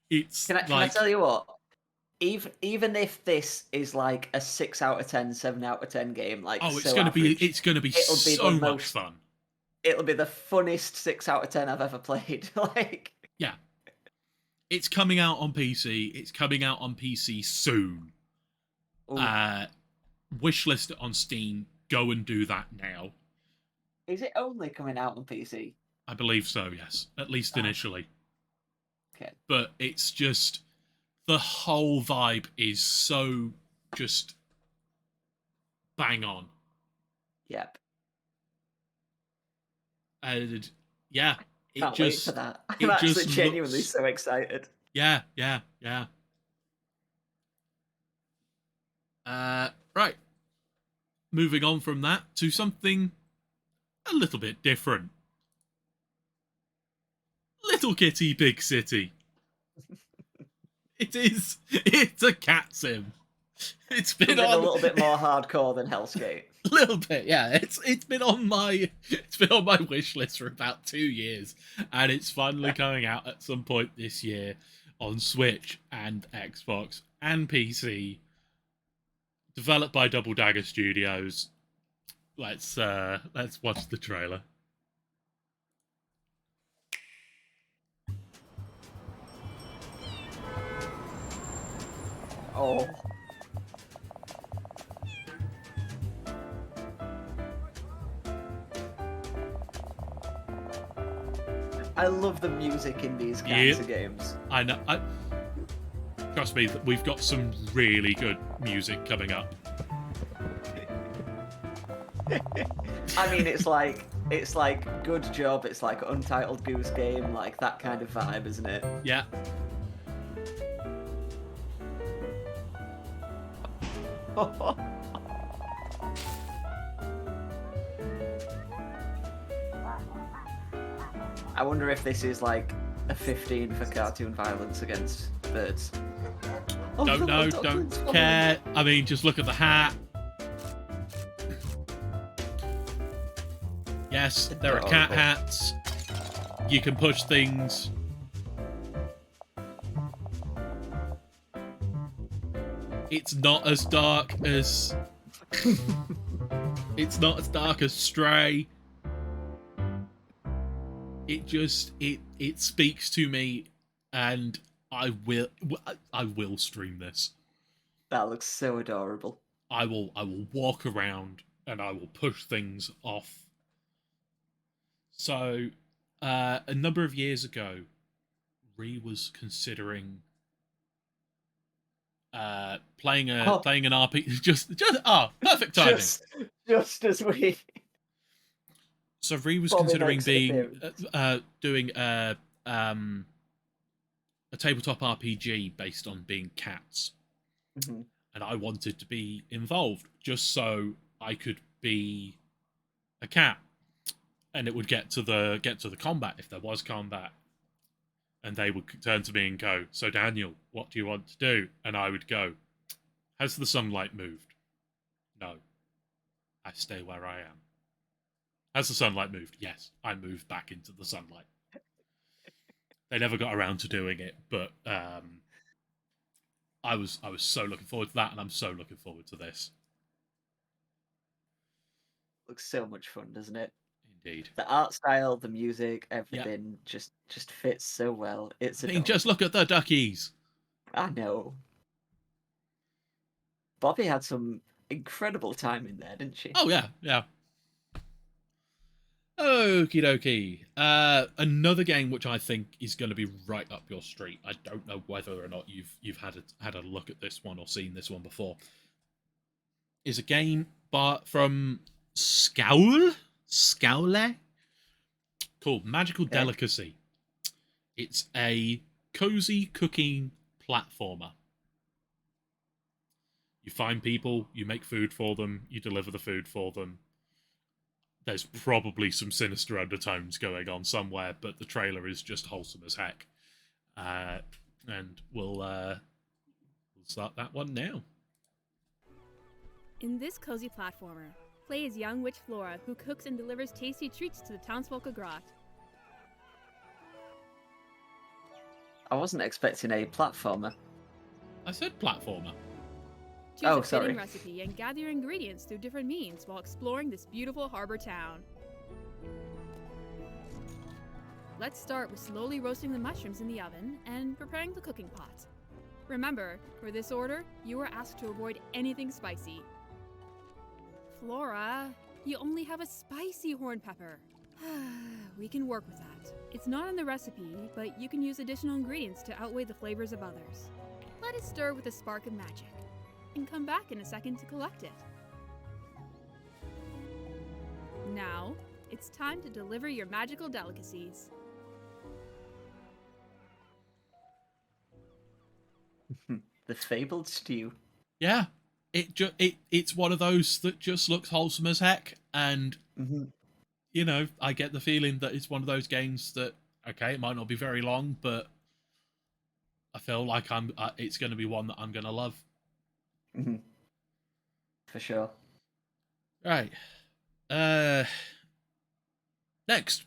It's Can I tell you what? Even if this is like a 6 out of 10, 7 out of 10 game, like it's so gonna average, be it'll be so the much most fun. It'll be the funnest 6 out of 10 I've ever played. Like, Yeah. It's coming out on PC. It's coming out on PC soon. Wishlist it on Steam. Go and do that now. is it only coming out on PC? I believe so, yes. At least initially. Okay. But it's just... The whole vibe is so just bang on. Yep. And yeah, it Can't just... wait for that. it I'm actually just genuinely looks- so excited. Yeah. Right. Moving on from that to something a little bit different. Little Kitty Big City. It's a cat sim. It's been Something on a little bit more hardcore than Hellscape. a little bit, yeah. It's been on my wish list for about 2 years, and it's finally coming out at some point this year on Switch and Xbox and PC. Developed by Double Dagger Studios. Let's watch the trailer. Oh. I love the music in these kinds of games. I know. Trust me, we've got some really good music coming up. I mean, it's like Good Job. It's like Untitled Goose Game, like that kind of vibe, isn't it? Yeah. I wonder if this is like a 15 for cartoon violence against birds. Oh, Don't know, don't care. I mean, just look at the hat. Yes, there are cat hats. You can push things. It's not as dark as... It's not as dark as Stray. It just... It speaks to me, and I will stream this. That looks so adorable. I will walk around and I will push things off. So, a number of years ago, Ree was considering playing an RPG. Just perfect timing. Just as we. So Ree was Bobby considering makes an doing a tabletop RPG based on being cats, Mm-hmm. and I wanted to be involved just so I could be a cat, and it would get to the combat if there was combat, and they would turn to me and go, "So Daniel, what do you want to do?" And I would go, "Has the sunlight moved?" "No, I stay where I am." "Has the sunlight moved?" "Yes, I moved back into the sunlight." They never got around to doing it, but I was so looking forward to that, and I'm so looking forward to this. looks so much fun, doesn't it? Indeed. The art style, the music, everything just fits so well. It's I mean, just look at the duckies. I know. Bobby had some incredible time in there, didn't she? Oh yeah, yeah. Okie dokie. Another game which I think is going to be right up your street. I don't know whether or not you've had a look at this one or seen this one before. Is a game from Scowl called Magical Delicacy. It's a cozy cooking platformer. You find people, you make food for them, you deliver the food for them. There's probably some sinister undertones going on somewhere, but the trailer is just wholesome as heck. And we'll start that one now. In this cozy platformer, play as young witch Flora, who cooks and delivers tasty treats to the townsfolk of Grot. I wasn't expecting a platformer. I said platformer. Choose a fitting recipe and gather your ingredients through different means while exploring this beautiful harbor town. Let's start with slowly roasting the mushrooms in the oven and preparing the cooking pot. Remember, for this order, you are asked to avoid anything spicy. Flora, you only have a spicy horn pepper. We can work with that. It's not in the recipe, but you can use additional ingredients to outweigh the flavors of others. Let it stir with a spark of magic, and come back in a second to collect it. Now, it's time to deliver your magical delicacies. The fabled stew. Yeah, it's one of those that just looks wholesome as heck, and you know, I get the feeling that it's one of those games that it might not be very long, but I feel like it's going to be one that I'm going to love. For sure. Right. Next,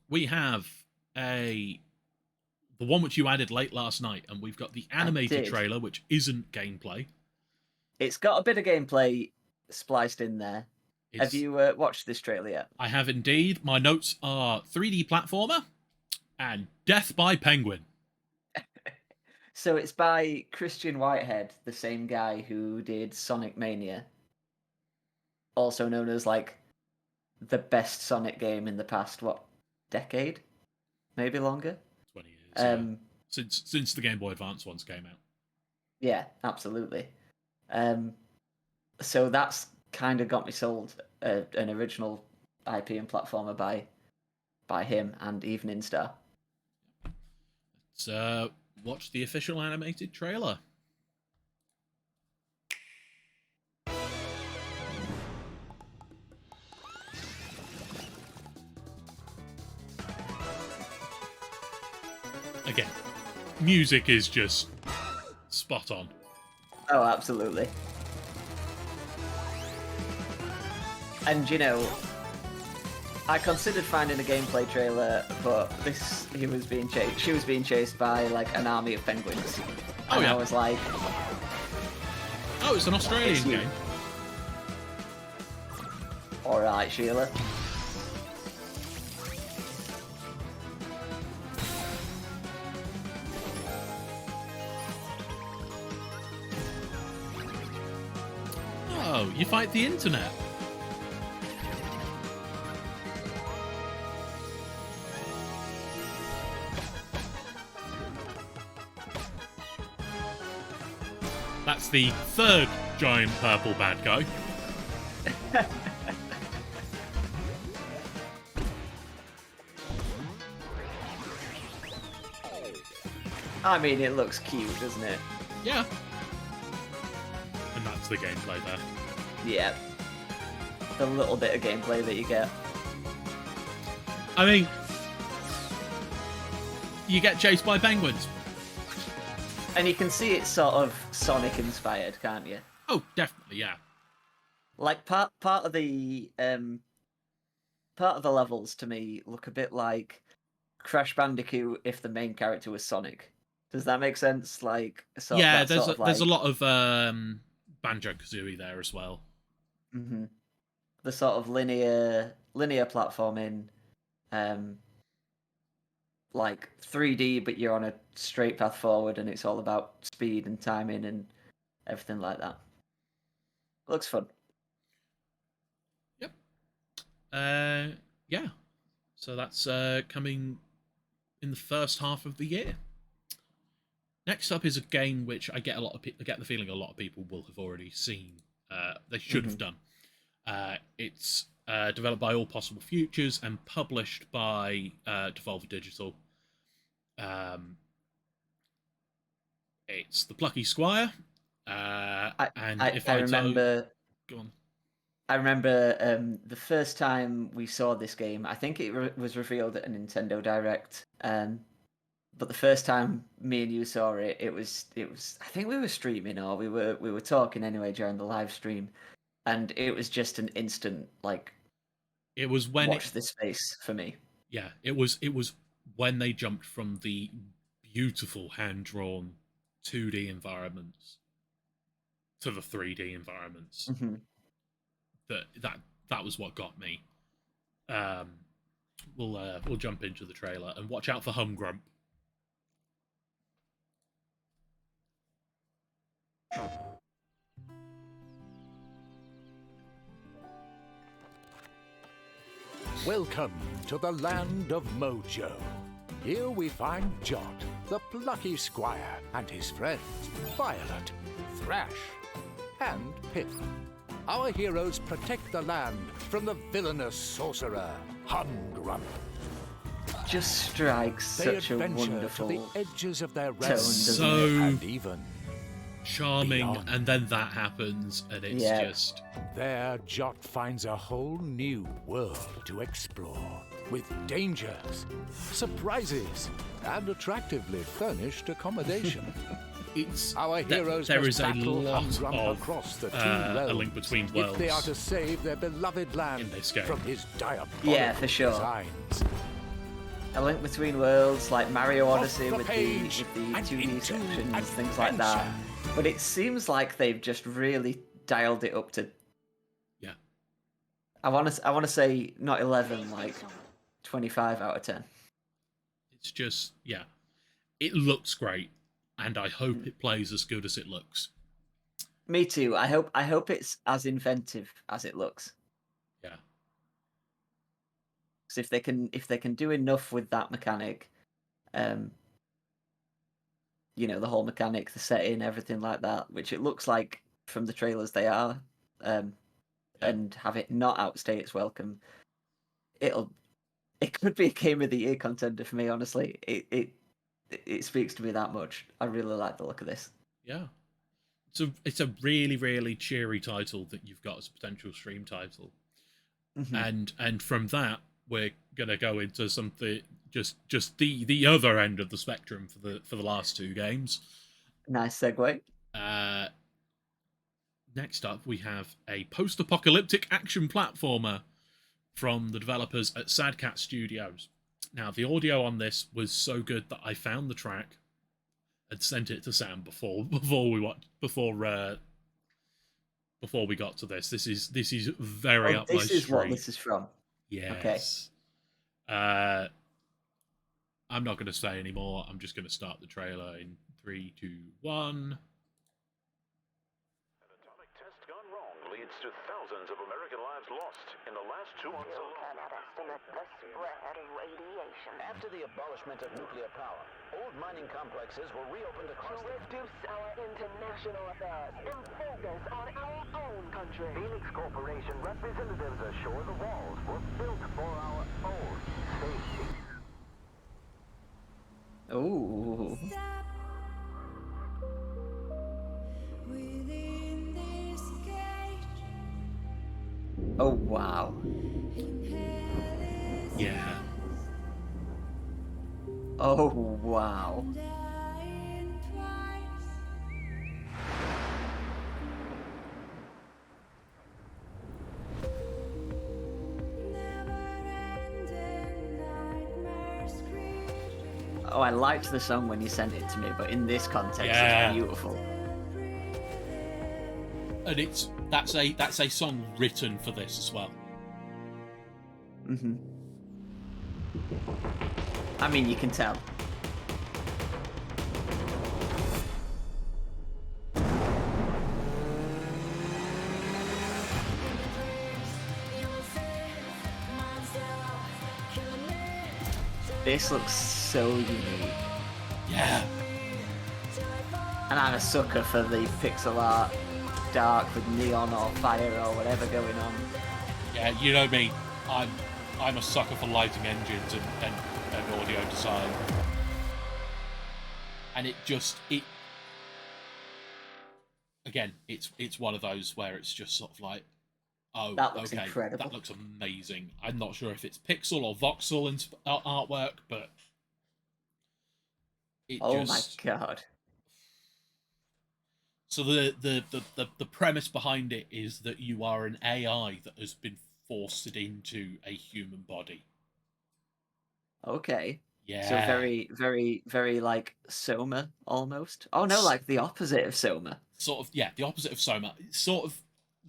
we have the one which you added late last night, and we've got the animated trailer, which isn't gameplay. It's got a bit of gameplay spliced in there. Have you watched this trailer yet? I have indeed. My notes are 3D platformer and Death by Penguin. So it's by Christian Whitehead, the same guy who did Sonic Mania. Also known as, like, the best Sonic game in the past, decade? Maybe longer? 20 years. Since the Game Boy Advance ones came out. Yeah, absolutely. So that's kind of got me sold an original IP and platformer by him and Evening Star. Let's watch the official animated trailer. Again, music is just spot on. Oh, absolutely. And you know, I considered finding a gameplay trailer, but she was being chased by like an army of penguins. And I was like, oh, it's an Australian game. All right, Sheila. Oh, you fight the internet. That's the third giant purple bad guy. I mean, it looks cute, doesn't it? Yeah. And that's the gameplay there. Yeah. The little bit of gameplay that you get. I mean, you get chased by penguins. And you can see it's sort of Sonic inspired, can't you? Oh, definitely, yeah. Like part of the levels to me look a bit like Crash Bandicoot if the main character was Sonic. Does that make sense? Like, yeah, there's a lot of Banjo-Kazooie there as well. Mm-hmm. the sort of linear platforming, like 3D, but you're on a straight path forward, and it's all about speed and timing and everything like that. Looks fun. Yep. Yeah. So that's coming in the first half of the year. Next up is a game which I get the feeling a lot of people will have already seen. They should have done. It's developed by All Possible Futures and published by Devolver Digital. It's The Plucky Squire. I remember the first time we saw this game. I think it was revealed at a Nintendo Direct. But the first time me and you saw it, it was. I think we were streaming or we were talking anyway during the live stream, and it was just an instant like. It was when watch this space for me. Yeah, it was when they jumped from the beautiful hand-drawn 2D environments to the 3D environments. Mm-hmm. That was what got me. We'll jump into the trailer and watch out for Humgrump. Welcome to the land of Mojo. Here we find Jot, the plucky squire, and his friends, Violet, Thrash, and Pip. Our heroes protect the land from the villainous sorcerer, Humgrump. Just strikes such a wonderful to the edges of their tone, realm, so and even charming, beyond. and then that happens, and it's just... There, Jot finds a whole new world to explore, with dangers, surprises, and attractively furnished accommodation. It's our heroes there must is a battle lot Humgrump of across the two A realms Link Between if Worlds they are to save their beloved land in this game. from his diabolical Yeah, for sure. designs. A Link Between Worlds, like Mario Odyssey Off with the the page 2D and sections, things like that. But it seems like they've just really dialed it up to. Yeah. I want to say not 11, like 25 out of 10. It's just, yeah. It looks great, and I hope it plays as good as it looks. Me too. I hope it's as inventive as it looks. Yeah. Because if they can do enough with that mechanic, you know, the whole mechanic, the setting, everything like that, which it looks like from the trailers they are, and have it not outstay its welcome, it could be a game of the year contender for me. Honestly, it speaks to me that much. I really like the look of this. Yeah. It's a really, really cheery title that you've got as a potential stream title. Mm-hmm. And from that, we're gonna go into something just the other end of the spectrum for the last two games. Nice segue. Next up, we have a post-apocalyptic action platformer from the developers at Sad Cat Studios. Now, the audio on this was so good that I found the track and sent it to Sam before we got to this. This is very up my street. This is what this is from. Yes. Okay. I'm not going to say any more. I'm just going to start the trailer in 3, 2, 1. Leads to thousands of American lives lost in the last 2 months alone. Cannot estimate the spread of radiation. After the abolishment of nuclear power, old mining complexes were reopened across to reduce our international affairs and focus on our own country. Phoenix Corporation representatives assure the walls were built for our own safety. Ooh. Oh, wow. Yeah. Oh, wow. Oh, I liked the song when you sent it to me, but in this context, Yeah. it's beautiful. and that's a song written for this as well. Mm-hmm. I mean, you can tell. This looks so unique. Yeah. And I'm a sucker for the pixel art, dark with neon or fire or whatever going on. Yeah, you know me. I'm a sucker for lighting engines and audio design. And it again, it's one of those where it's just sort of like, oh, that looks okay, incredible. that looks amazing. I'm not sure if it's pixel or voxel artwork, but my god. So the premise behind it is that you are an AI that has been forced into a human body. Okay. Yeah. So very, very, very like Soma almost. Oh no, like the opposite of Soma. Sort of, yeah, the opposite of Soma. It's sort of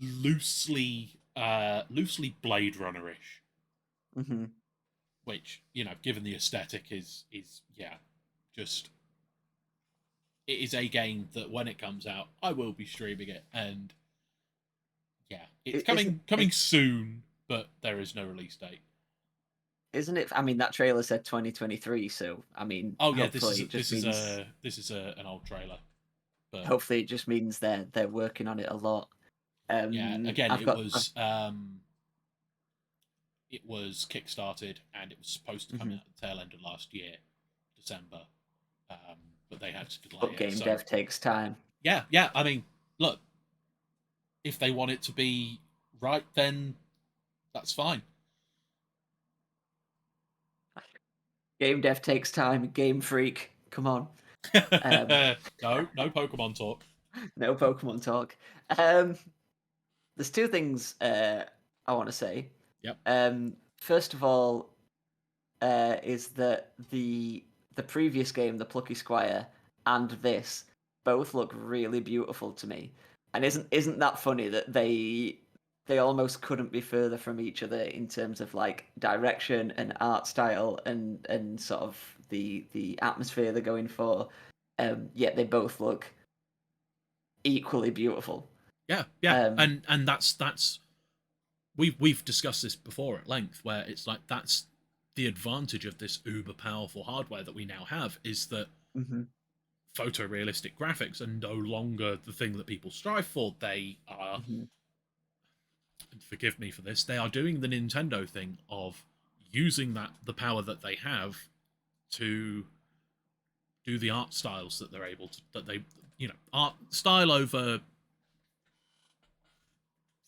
loosely Blade Runner-ish. Mm-hmm. Which, you know, given the aesthetic is yeah, just it is a game that when it comes out, I will be streaming it, and yeah, it's coming soon, but there is no release date. Isn't it? I mean, that trailer said 2023, so I mean, oh yeah, this is an old trailer. But hopefully, it just means they're working on it a lot. Yeah, again, it was kickstarted and it was supposed to come out at the tail end of last year, December, but they had to delay but it. Game dev takes time. Yeah. I mean, look, if they want it to be right, then that's fine. Game dev takes time. Game Freak, come on. No Pokemon talk. No Pokemon talk. There's two things I want to say. Yep. First of all, is that the previous game, The Plucky Squire, and this both look really beautiful to me. And isn't that funny that they almost couldn't be further from each other in terms of like direction and art style and sort of the atmosphere they're going for. Yet they both look equally beautiful. Yeah. And that's we've discussed this before at length, where it's like that's the advantage of this uber powerful hardware that we now have, is that photorealistic graphics are no longer the thing that people strive for. They are, and forgive me for this, they are doing the Nintendo thing of using the power that they have to do the art styles that they're able to, art style over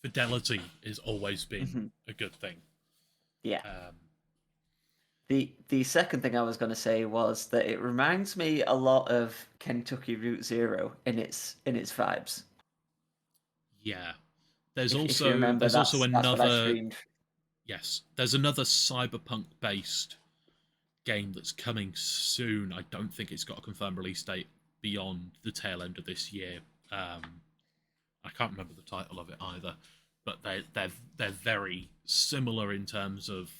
fidelity has always been a good thing. Yeah. The second thing I was going to say was that it reminds me a lot of Kentucky Route Zero in its vibes. Yeah. There's If also you remember, there's also that's what I another streamed. Yes, there's another cyberpunk based game that's coming soon. I don't think it's got a confirmed release date beyond the tail end of this year. I can't remember the title of it either, but they're very similar in terms of,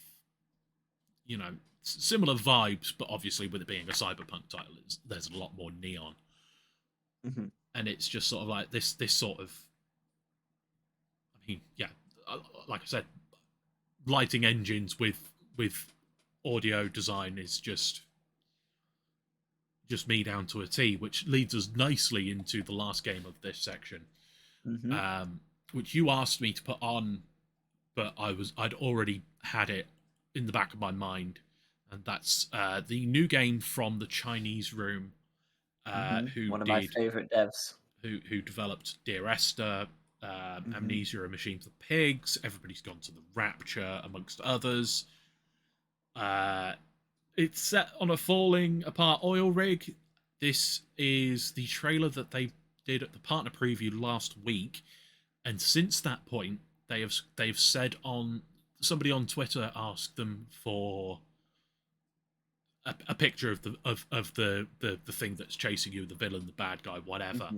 similar vibes, but obviously with it being a cyberpunk title, there's a lot more neon, and it's just sort of like this sort of, like I said, lighting engines with audio design is just me down to a T, which leads us nicely into the last game of this section, which you asked me to put on, but I'd already had it in the back of my mind, and that's the new game from the Chinese Room, who one of my favorite devs, who developed Dear Esther, Amnesia: A Machine for Pigs, Everybody's Gone to the Rapture, amongst others. It's set on a falling apart oil rig. This is the trailer that they did at the partner preview last week, and since that point, they've said somebody on Twitter asked them for a picture of the thing that's chasing you, the villain, the bad guy, whatever.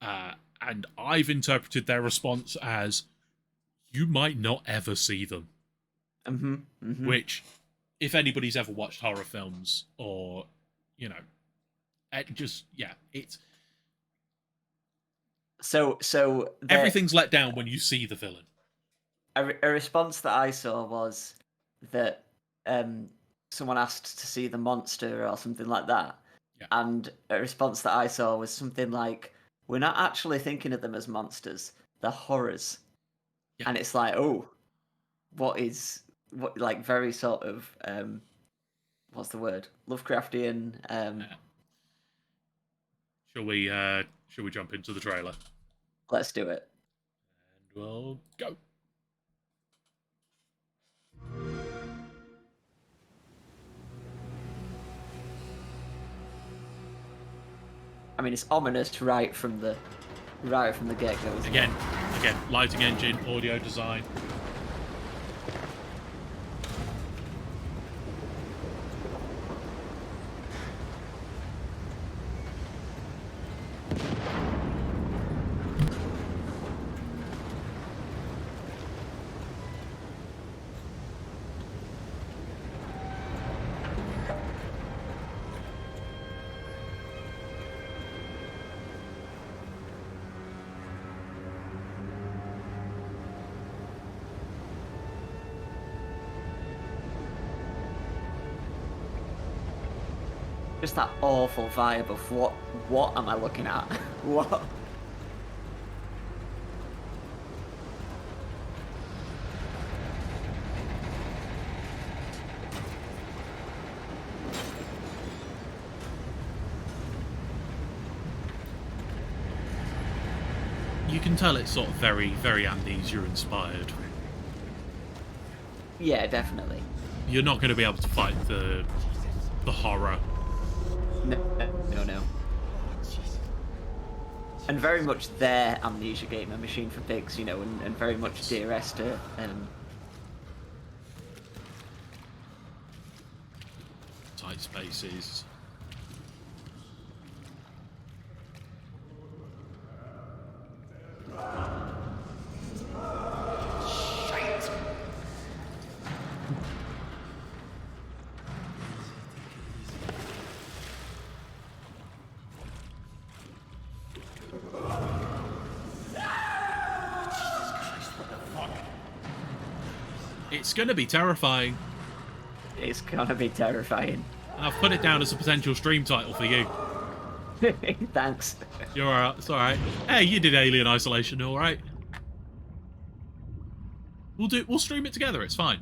And I've interpreted their response as, you might not ever see them. Which, if anybody's ever watched horror films or, you know, it's... So everything's let down when you see the villain. A response that I saw was that someone asked to see the monster or something like that. Yeah. And a response that I saw was something like, we're not actually thinking of them as monsters, they're horrors. Yeah. And it's like, oh, what like very sort of what's the word? Lovecraftian. Shall we jump into the trailer? Let's do it. And we'll go. I mean, it's ominous right from the get-go. Again, lighting engine, audio design. Just that awful vibe of what am I looking at? What? You can tell it's sort of very, very Amnesia inspired. Yeah, definitely. You're not going to be able to fight the horror. No. And very much their Amnesia game, A Machine for Pigs, you know, and very much Dear Esther. Tight spaces. It's going to be terrifying. It's going to be terrifying. I've put it down as a potential stream title for you. Thanks. You're alright. It's alright. Hey, you did Alien Isolation, alright? We'll stream it together. It's fine.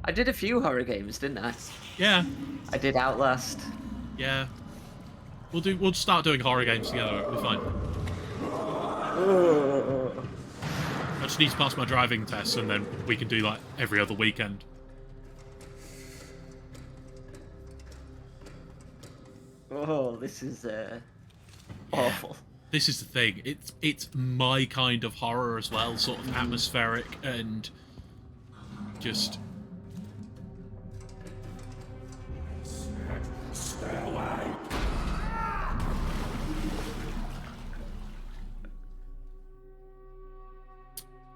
I did a few horror games, didn't I? Yeah. I did Outlast. Yeah. We'll start doing horror games together. It'll be fine. I just need to pass my driving test, and then we can do like every other weekend. Oh, this is awful. This is the thing. It's my kind of horror as well, sort of atmospheric and just. Stay away.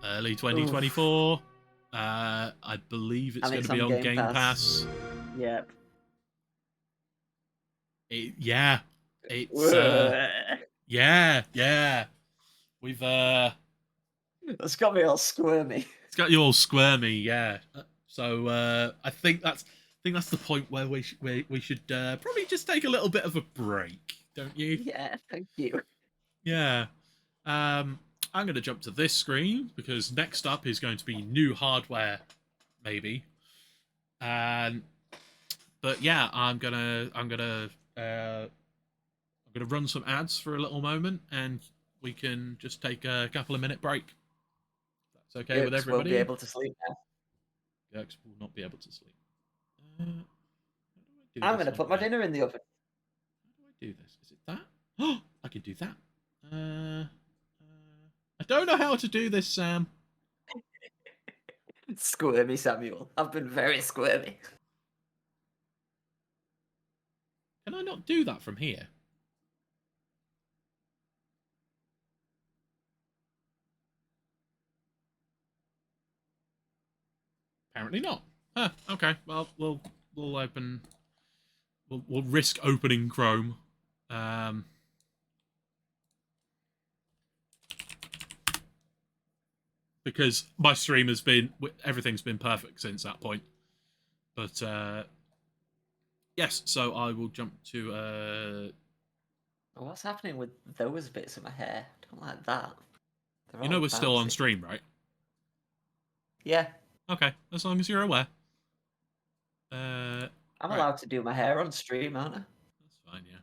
Early 2024. I believe it's going to be on Game Pass. Yep. It's yeah. We've That's got me all squirmy. It's got you all squirmy, yeah. So I think that's the point where we should probably just take a little bit of a break, don't you? Yeah, thank you. Yeah. I'm going to jump to this screen because next up is going to be new hardware, maybe. But yeah, I'm gonna run some ads for a little moment, and we can just take a couple of minute break. That's okay with everybody. We'll be able to sleep now. Yerks will not be able to sleep. I'm going to put my dinner in the oven. How do I do this? Is it that? Oh, I can do that. I don't know how to do this, Sam. Squirmy Samuel. I've been very squirmy. Can I not do that from here? Apparently not. Huh, okay, well, we'll open... We'll risk opening Chrome. Because my stream has been... Everything's been perfect since that point. But, yes, so I will jump to... What's happening with those bits of my hair? I don't like that. You know we're still on stream, right? Yeah. Okay, as long as you're aware. I'm allowed to do my hair on stream, aren't I? That's fine, yeah.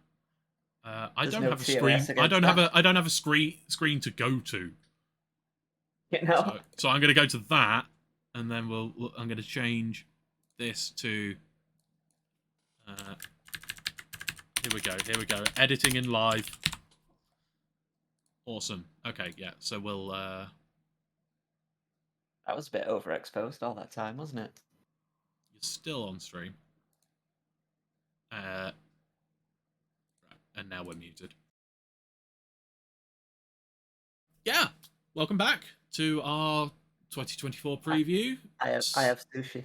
I There's don't no have a TOS screen. I against don't have that. a. I don't have a screen to go to. You know. So I'm going to go to that, and then I'm going to change this to. Here we go. Here we go. Editing in live. Awesome. Okay, yeah. So we'll. That was a bit overexposed all that time, wasn't it? You're still on stream. Right, and now we're muted. Yeah, welcome back to our 2024 preview. I have sushi.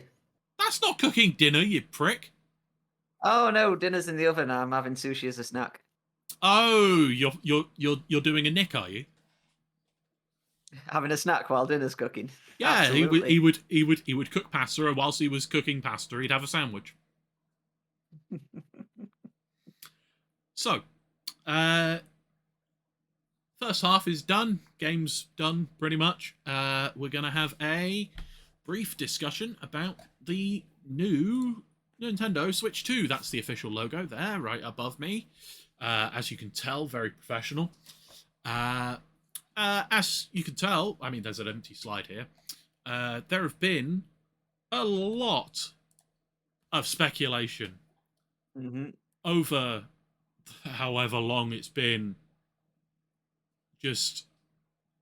That's not cooking dinner, you prick. Oh no, dinner's in the oven. I'm having sushi as a snack. Oh, you're doing a nick, are you? Having a snack while dinner's cooking. Yeah, Absolutely. he would cook pasta, and whilst he was cooking pasta, he'd have a sandwich. So, first half is done. Game's done, pretty much. We're going to have a brief discussion about the new Nintendo Switch 2. That's the official logo there, right above me. As you can tell, very professional. As you can tell, I mean, there's an empty slide here. There have been a lot of speculation over however long it's been. Just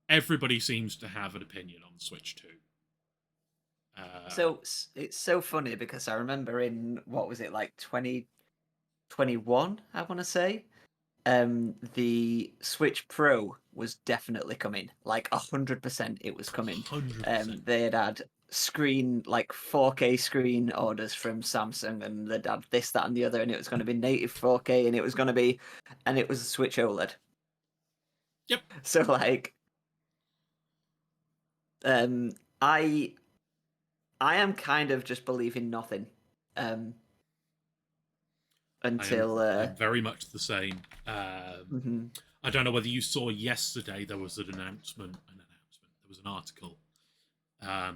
everybody seems to have an opinion on Switch 2. So it's so funny because I remember in, what was it, like 2021, I want to say, the Switch Pro was definitely coming. Like 100% it was coming. 100%. They had screen, like 4K screen orders from Samsung, and they'd had this, that, and the other, and it was going to be native 4K, and it was a Switch OLED. Yep. So like, I am kind of just believing nothing. Until I'm very much the same. I don't know whether you saw yesterday. There was an announcement. There was an article. A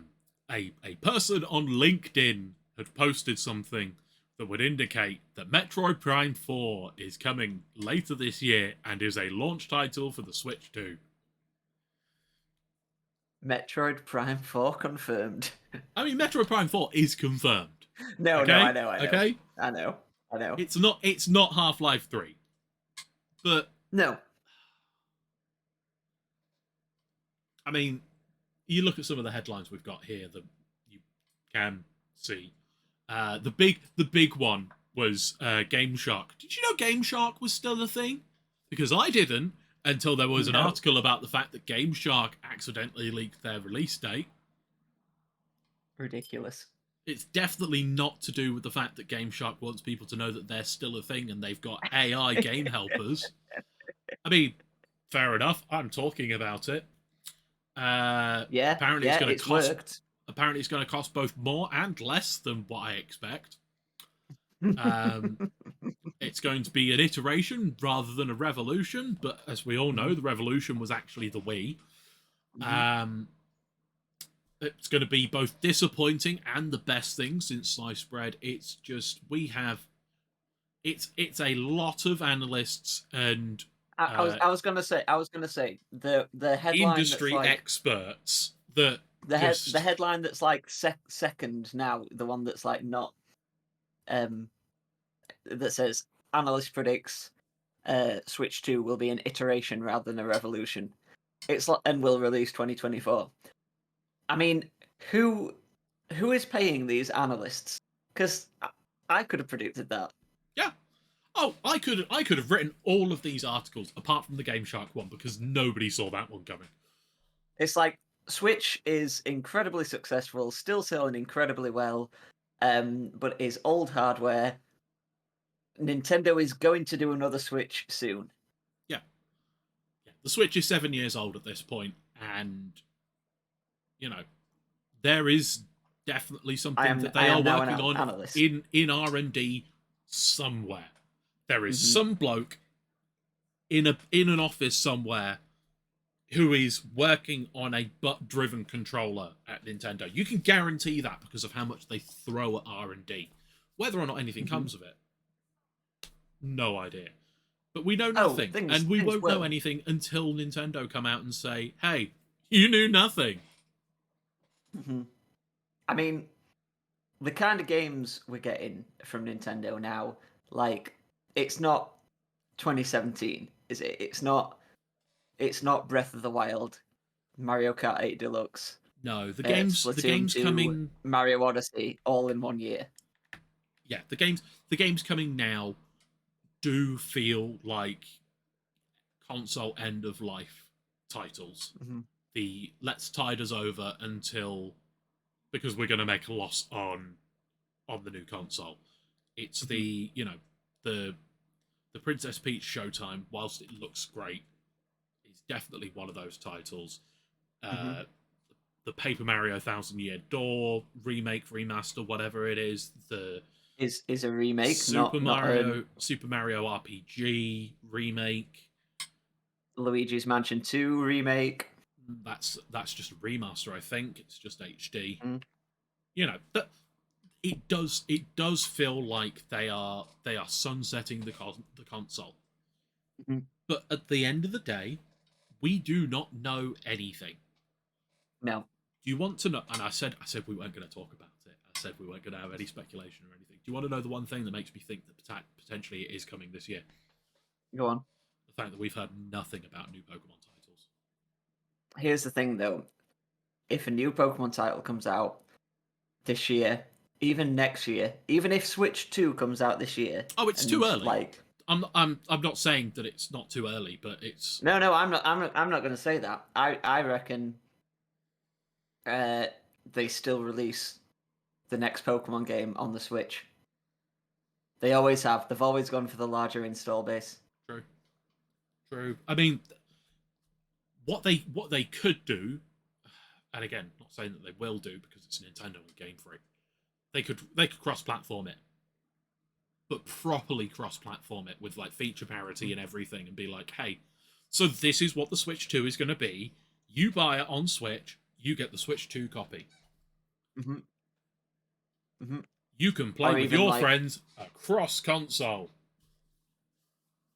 person on LinkedIn had posted something that would indicate that Metroid Prime 4 is coming later this year and is a launch title for the Switch 2. Metroid Prime 4 confirmed. I mean, Metroid Prime 4 is confirmed. No, okay? I know. Okay? I know. It's not Half-Life 3. But no. I mean, you look at some of the headlines we've got here that you can see. The big one was Game Shark. Did you know Game Shark was still a thing? Because I didn't until there was an article about the fact that Game Shark accidentally leaked their release date. Ridiculous. It's definitely not to do with the fact that Game Shark wants people to know that they're still a thing and they've got AI game helpers. I mean, fair enough. I'm talking about it. Apparently it's going to cost. Worked. Apparently it's going to cost both more and less than what I expect. It's going to be an iteration rather than a revolution, but as we all know, the revolution was actually the Wii. It's going to be both disappointing and the best thing since sliced bread. It's just it's a lot of analysts and I was gonna say the headline industry that's like, experts that the headline that's like second now, the one that's like not that says analyst predicts Switch 2 will be an iteration rather than a revolution. It's like, and will release 2024. I mean, who is paying these analysts? Because I could have predicted that. Yeah. Oh, I could have written all of these articles apart from the Game Shark one because nobody saw that one coming. It's like Switch is incredibly successful, still selling incredibly well, but is old hardware. Nintendo is going to do another Switch soon. Yeah. The Switch is 7 years old at this point, and you know, there is definitely something that they are working on in R&D somewhere. There is some bloke in an office somewhere who is working on a butt-driven controller at Nintendo. You can guarantee that because of how much they throw at R&D. Whether or not anything comes of it, no idea. But we know nothing, and we won't know anything until Nintendo come out and say, "Hey, you knew nothing." I mean, the kind of games we're getting from Nintendo now, like, it's not 2017, is it? It's not Breath of the Wild, Mario Kart 8 Deluxe. No, the games coming, Mario Odyssey, all in 1 year. Yeah, the games coming now do feel like console end of life titles. The let's tide us over until, because we're going to make a loss on the new console. It's the Princess Peach Showtime, whilst it looks great, is definitely one of those titles. The Paper Mario Thousand Year Door remake, remaster, whatever it is, is a remake. Super Mario RPG remake. Luigi's Mansion 2 remake. That's just a remaster, I think. It's just HD. You know, that it does feel like they are sunsetting the console. But at the end of the day, we do not know anything. No. Do you want to know? And I said we weren't going to talk about it. I said we weren't going to have any speculation or anything. Do you want to know the one thing that makes me think that potentially it is coming this year? Go on. The fact that we've heard nothing about new Pokemon titles. Here's the thing, though. If a new Pokemon title comes out this year, even next year, even if Switch 2 comes out this year... Oh, it's too early. Like, I'm not saying that it's not too early, but it's... No, I'm not going to say that. I reckon they still release the next Pokemon game on the Switch. They always have. They've always gone for the larger install base. True. I mean, what they could do, and again, not saying that they will do because it's Nintendo and Game Freak, they could cross-platform it, but properly cross-platform it with like feature parity and everything, and be like, hey, so this is what the Switch 2 is going to be. You buy it on Switch, you get the Switch 2 copy. You can play with your friends across console.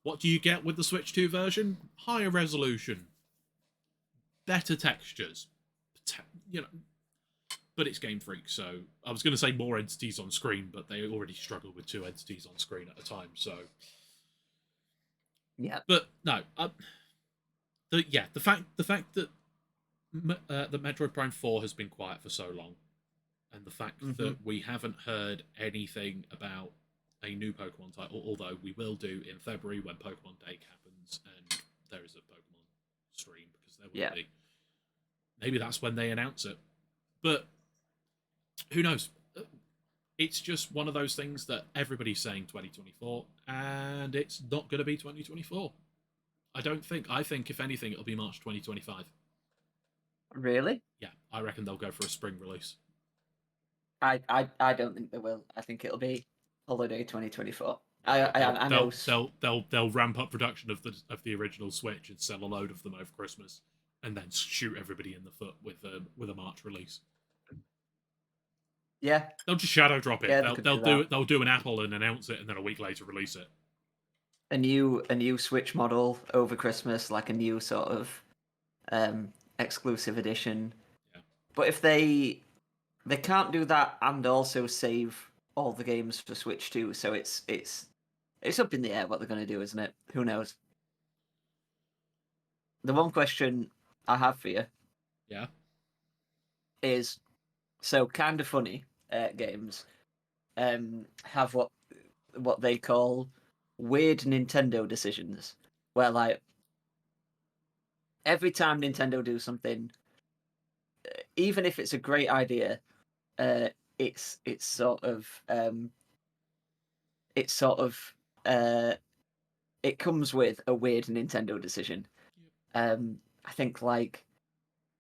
What do you get with the Switch 2 version? Higher resolution, better textures, you know. But it's Game Freak, so I was going to say more entities on screen, but they already struggle with 2 entities on screen at a time. So yeah. But no, the fact that that Metroid Prime 4 has been quiet for so long, and the fact that we haven't heard anything about a new Pokemon title, although we will do in February when Pokemon Day happens and there is a Pokemon stream, because there will be. Maybe that's when they announce it. But who knows? It's just one of those things that everybody's saying 2024, and it's not going to be 2024. I think if anything, it'll be March 2025. Really? Yeah, I reckon they'll go for a spring release. I don't think they will. I think it'll be holiday 2024. I know they'll ramp up production of the original Switch and sell a load of them over Christmas, and then shoot everybody in the foot with a March release. Yeah, they'll just shadow drop it. Yeah, they'll do an Apple and announce it, and then a week later release it. A new Switch model over Christmas, like a new sort of exclusive edition. Yeah. But if they can't do that and also save all the games for Switch 2, so it's up in the air what they're going to do, isn't it? Who knows? The one question I have for you, is so Kinda Funny games have what they call weird Nintendo decisions, where like every time Nintendo do something even if it's a great idea, it's sort of it comes with a weird Nintendo decision. I think like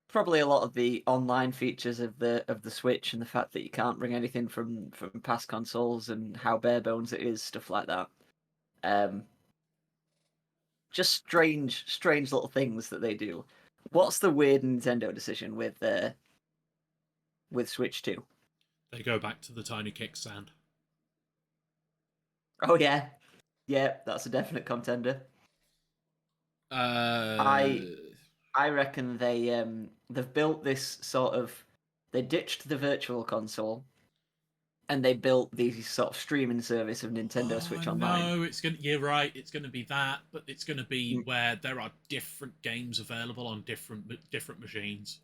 probably a lot of the online features of the Switch and the fact that you can't bring anything from past consoles and how bare bones it is, stuff like that. Just strange little things that they do. What's the weird Nintendo decision with Switch 2? They go back to the tiny kickstand. Oh yeah, that's a definite contender. I reckon they've built this sort of, they ditched the virtual console, and they built the sort of streaming service of Nintendo Switch Online. No, you're right. It's gonna be that, but it's gonna be where there are different games available on different machines.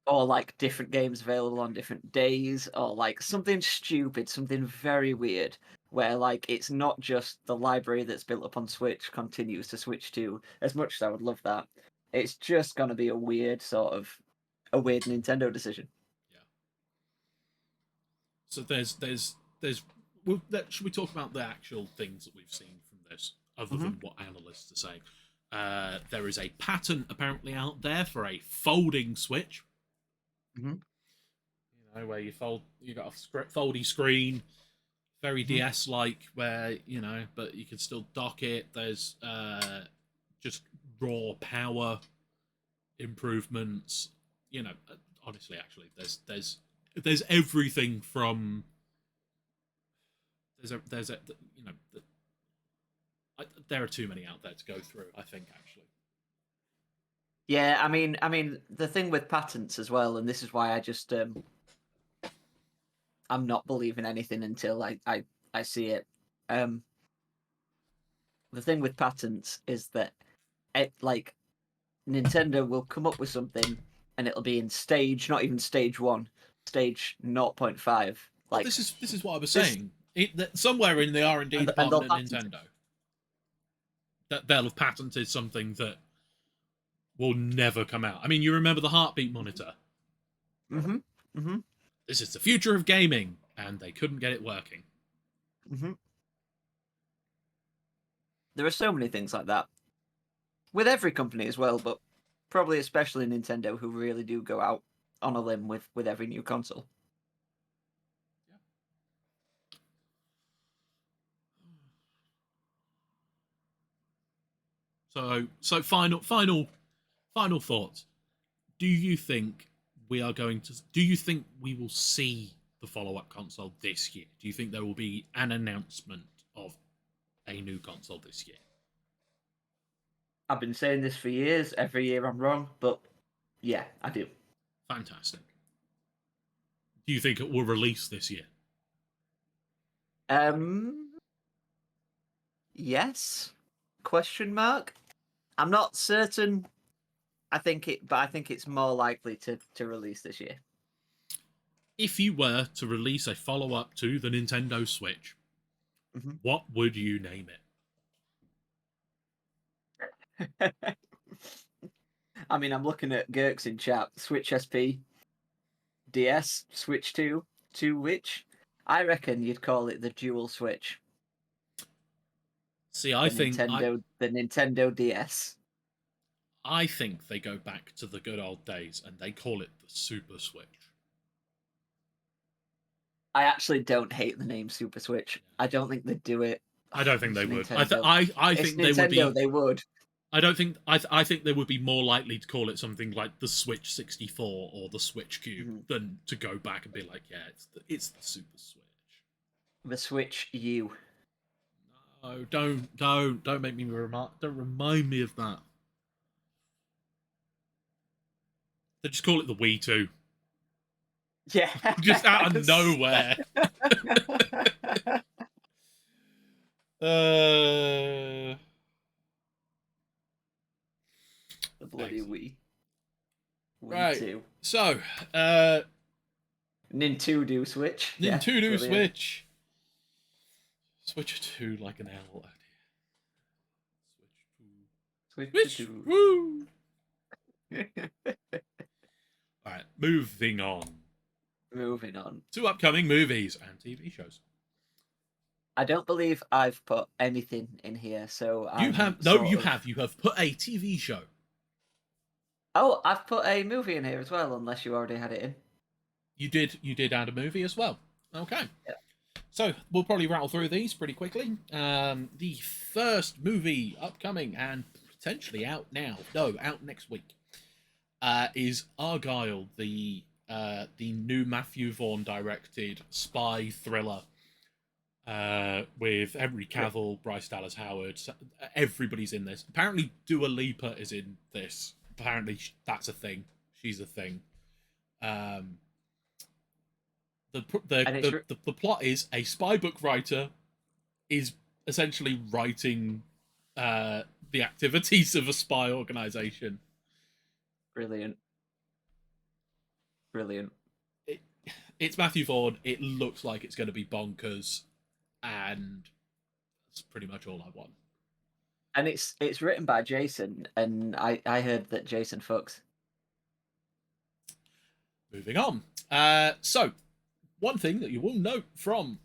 Or like different games available on different days, or like something stupid, something very weird, where like it's not just the library that's built up on Switch continues to switch to. As much as I would love that, it's just gonna be a weird Nintendo decision. Yeah. So should we talk about the actual things that we've seen from this, other than what analysts are saying? There is a patent apparently out there for a folding Switch. You know, where you got a foldy screen, very DS-like, where but you can still dock it. There's just raw power improvements. Honestly, actually, there's everything from there are too many out there to go through, I think, actually. Yeah, I mean, the thing with patents as well, and this is why I just I'm not believing anything until I see it. The thing with patents is that like Nintendo will come up with something, and it'll be in stage, not even stage 1, stage 0.5. Like this is what I was saying. Somewhere in the R&D department at Nintendo, that they'll have patented something that will never come out. I mean, you remember the heartbeat monitor? This is the future of gaming, and they couldn't get it working. There are so many things like that with every company as well, but probably especially Nintendo, who really do go out on a limb with every new console. So final thoughts. Do you think we will see the follow-up console this year? Do you think there will be an announcement of a new console this year? I've been saying this for years. Every year I'm wrong, but yeah, I do. Fantastic. Do you think it will release this year? Yes? Question mark? I'm not certain. I think it's more likely to release this year. If you were to release a follow-up to the Nintendo Switch, what would you name it? I mean, I'm looking at Gurks in chat. Switch SP, DS, Switch 2, which I reckon you'd call it the Dual Switch. See, I think the Nintendo DS. I think they go back to the good old days and they call it the Super Switch. I actually don't hate the name Super Switch. I don't think they'd do it. I don't think they would. Nintendo. I think they would be. They would. I don't think. I think they would be more likely to call it something like the Switch 64 or the Switch Cube than to go back and be like, yeah, it's the Super Switch. The Switch U. No, don't make me don't remind me of that. They just call it the Wii 2. Yeah. Just out of nowhere. The bloody Wii. Right. 2. So, Nintendo Switch. Nintendo Switch. Switch 2 like an L. Switch 2. Woo! All right, moving on. Moving on. To upcoming movies and TV shows. I don't believe I've put anything in here, so You have You have put a TV show. Oh, I've put a movie in here as well, unless you already had it in. You did add a movie as well. Okay. Yeah. So we'll probably rattle through these pretty quickly. The first movie upcoming and potentially out next week, is Argyle, the new Matthew Vaughn directed spy thriller, with Henry Cavill, Bryce Dallas Howard. Everybody's in this. Apparently, Dua Lipa is in this. Apparently, that's a thing. She's a thing. The plot is a spy book writer is essentially writing the activities of a spy organization. Brilliant. It's Matthew Vaughn. It looks like it's going to be bonkers, and that's pretty much all I want. And it's written by Jason, and I heard that Jason fucks. Moving on. So, one thing that you will note from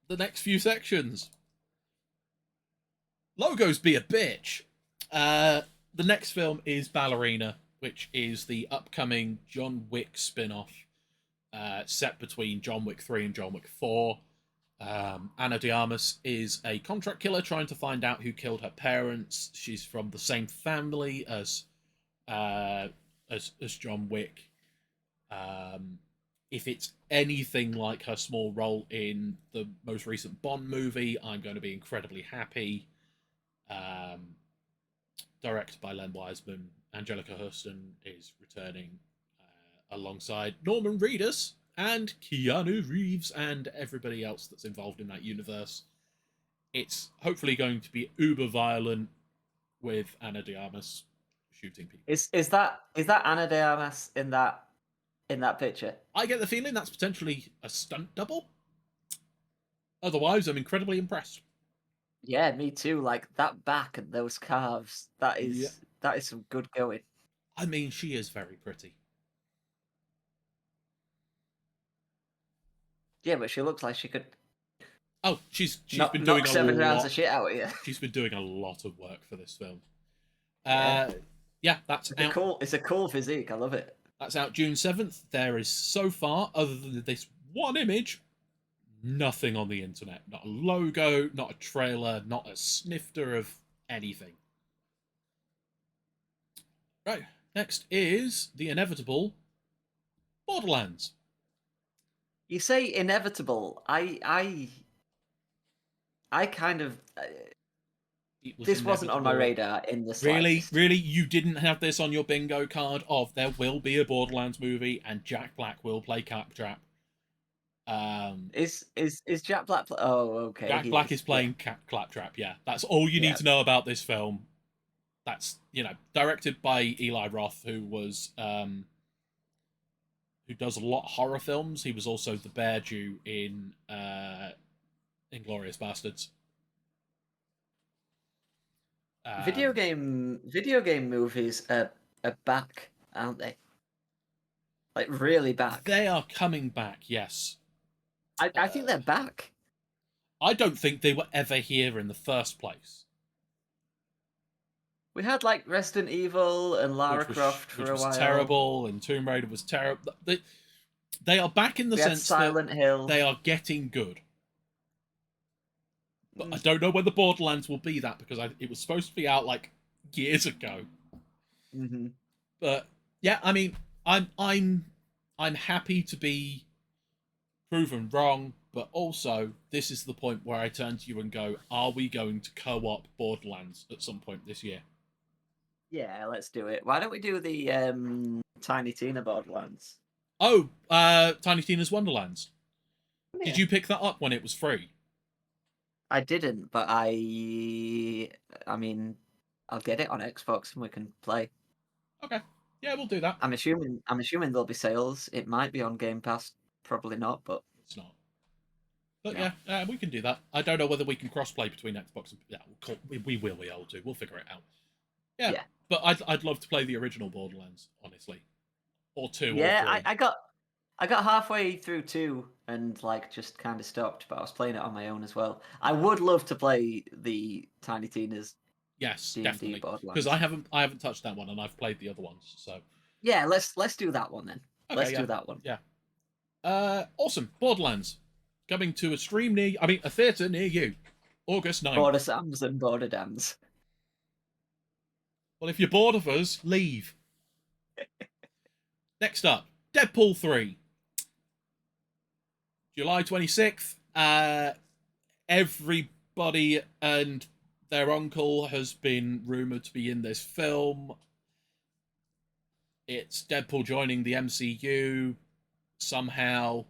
the next few sections. Logos be a bitch. The next film is Ballerina, which is the upcoming John Wick spin-off, set between John Wick 3 and John Wick 4. Ana de Armas is a contract killer trying to find out who killed her parents. She's from the same family as John Wick. If it's anything like her small role in the most recent Bond movie, I'm going to be incredibly happy. Directed by Len Wiseman, Angelica Houston is returning alongside Norman Reedus and Keanu Reeves and everybody else that's involved in that universe. It's hopefully going to be uber violent with Ana de Armas shooting people. Is that Ana de Armas in that picture? I get the feeling that's potentially a stunt double. Otherwise, I'm incredibly impressed. Yeah, me too. Like that back and those calves. That is some good going. I mean, she is very pretty. Yeah, but she looks like she could. Oh, she's been doing 7 a rounds lot of shit out of you. She's been doing a lot of work for this film. Yeah. That's it's out. It's a cool physique. I love it. That's out June 7th. There is so far, other than this one image, nothing on the internet. Not a logo, not a trailer, not a snifter of anything. Right. Next is the inevitable Borderlands. You say inevitable. I kind of. This wasn't on my radar in the slightest. Really, you didn't have this on your bingo card of there will be a Borderlands movie and Jack Black will play Claptrap. Is Jack Black? Oh, okay. Jack Black is playing Claptrap. Yeah, that's all you need to know about this film. That's directed by Eli Roth, who was who does a lot of horror films. He was also the Bear Jew in Inglourious Bastards. Video game movies are back, aren't they? Like really back. They are coming back. Yes. I think they're back. I don't think they were ever here in the first place. We had like Resident Evil and Lara Croft for a while. Which was terrible, and Tomb Raider was terrible. They are back in the sense Silent Hill. They are getting good. But I don't know when the Borderlands will be that, because it was supposed to be out like years ago. Mm-hmm. But yeah, I mean, I'm happy to be proven wrong, but also this is the point where I turn to you and go, are we going to co-op Borderlands at some point this year? Yeah, let's do it. Why don't we do the Tiny Tina Borderlands? Oh, Tiny Tina's Wonderlands. Yeah. Did you pick that up when it was free? I didn't, but I mean, I'll get it on Xbox and we can play. Okay. Yeah, we'll do that. I'm assuming there'll be sales. It might be on Game Pass. Probably not, but it's not. But yeah, we can do that. I don't know whether we can cross-play between Xbox and we will be able to. We'll figure it out. Yeah. But I'd love to play the original Borderlands, honestly. or 2 Yeah, or 3. I got halfway through 2 and like just kind of stopped, but I was playing it on my own as well. I would love to play the Tiny Tina's Yes, D&D definitely. Borderlands. Because I haven't touched that one, and I've played the other ones. So yeah, let's do that one then. okay, Let's yeah, do that one. Yeah. Awesome. Borderlands coming to a theater near you, August 9th. Border Sams and Border Dams. Well, if you're bored of us, leave. Next up, Deadpool 3. July 26th. Everybody and their uncle has been rumoured to be in this film. It's Deadpool joining the MCU somehow.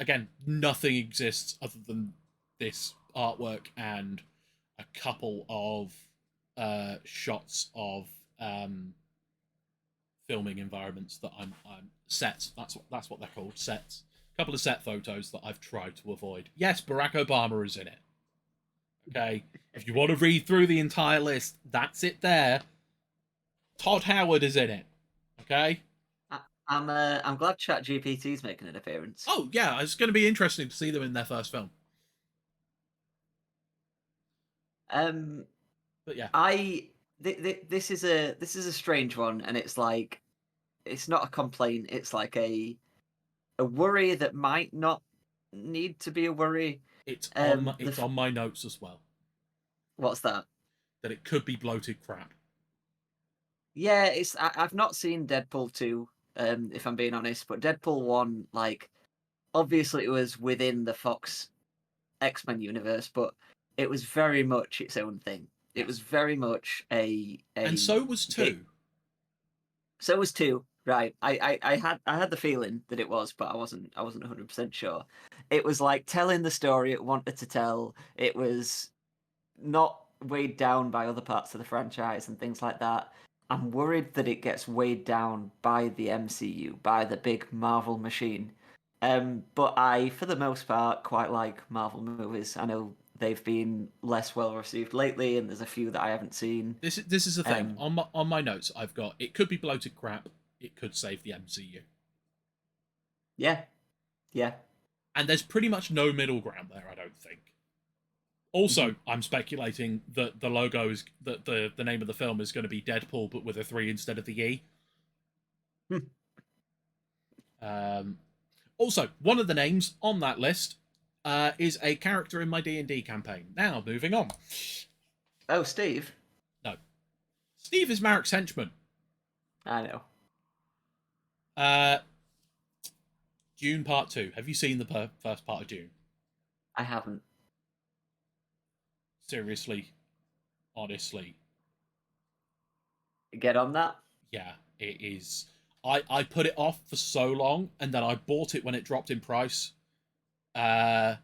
Again, nothing exists other than this artwork and a couple of shots of filming environments that I'm sets. That's what they're called, sets. A couple of set photos that I've tried to avoid. Yes, Barack Obama is in it. Okay, if you want to read through the entire list, that's it there. Todd Howard is in it. Okay. I'm glad ChatGPT is making an appearance. Oh yeah, it's going to be interesting to see them in their first film. But yeah, this is a strange one, and it's like it's not a complaint. It's like a worry that might not need to be a worry. It's on my notes as well. What's that? That it could be bloated crap. Yeah, I've not seen Deadpool 2, if I'm being honest, but Deadpool 1, like, obviously it was within the Fox X-Men universe, but it was very much its own thing. It was very much a and so was 2. So was 2, right? I had the feeling that it was, but I wasn't 100% sure. It was like telling the story it wanted to tell. It was not weighed down by other parts of the franchise and things like that. I'm worried that it gets weighed down by the MCU, by the big Marvel machine. But I, for the most part, quite like Marvel movies. I know they've been less well received lately, and there's a few that I haven't seen. This is the thing. On my notes, I've got it could be bloated crap. It could save the MCU. Yeah. And there's pretty much no middle ground there, I don't think. Also, I'm speculating that the logo is that the name of the film is going to be Deadpool, but with a 3 instead of the E. Also, one of the names on that list is a character in my D&D campaign. Now, moving on. Oh, Steve? No. Steve is Marek's henchman. I know. Dune Part 2. Have you seen the first part of Dune? I haven't. Seriously, honestly. Get on that? Yeah, it is. I put it off for so long, and then I bought it when it dropped in price. And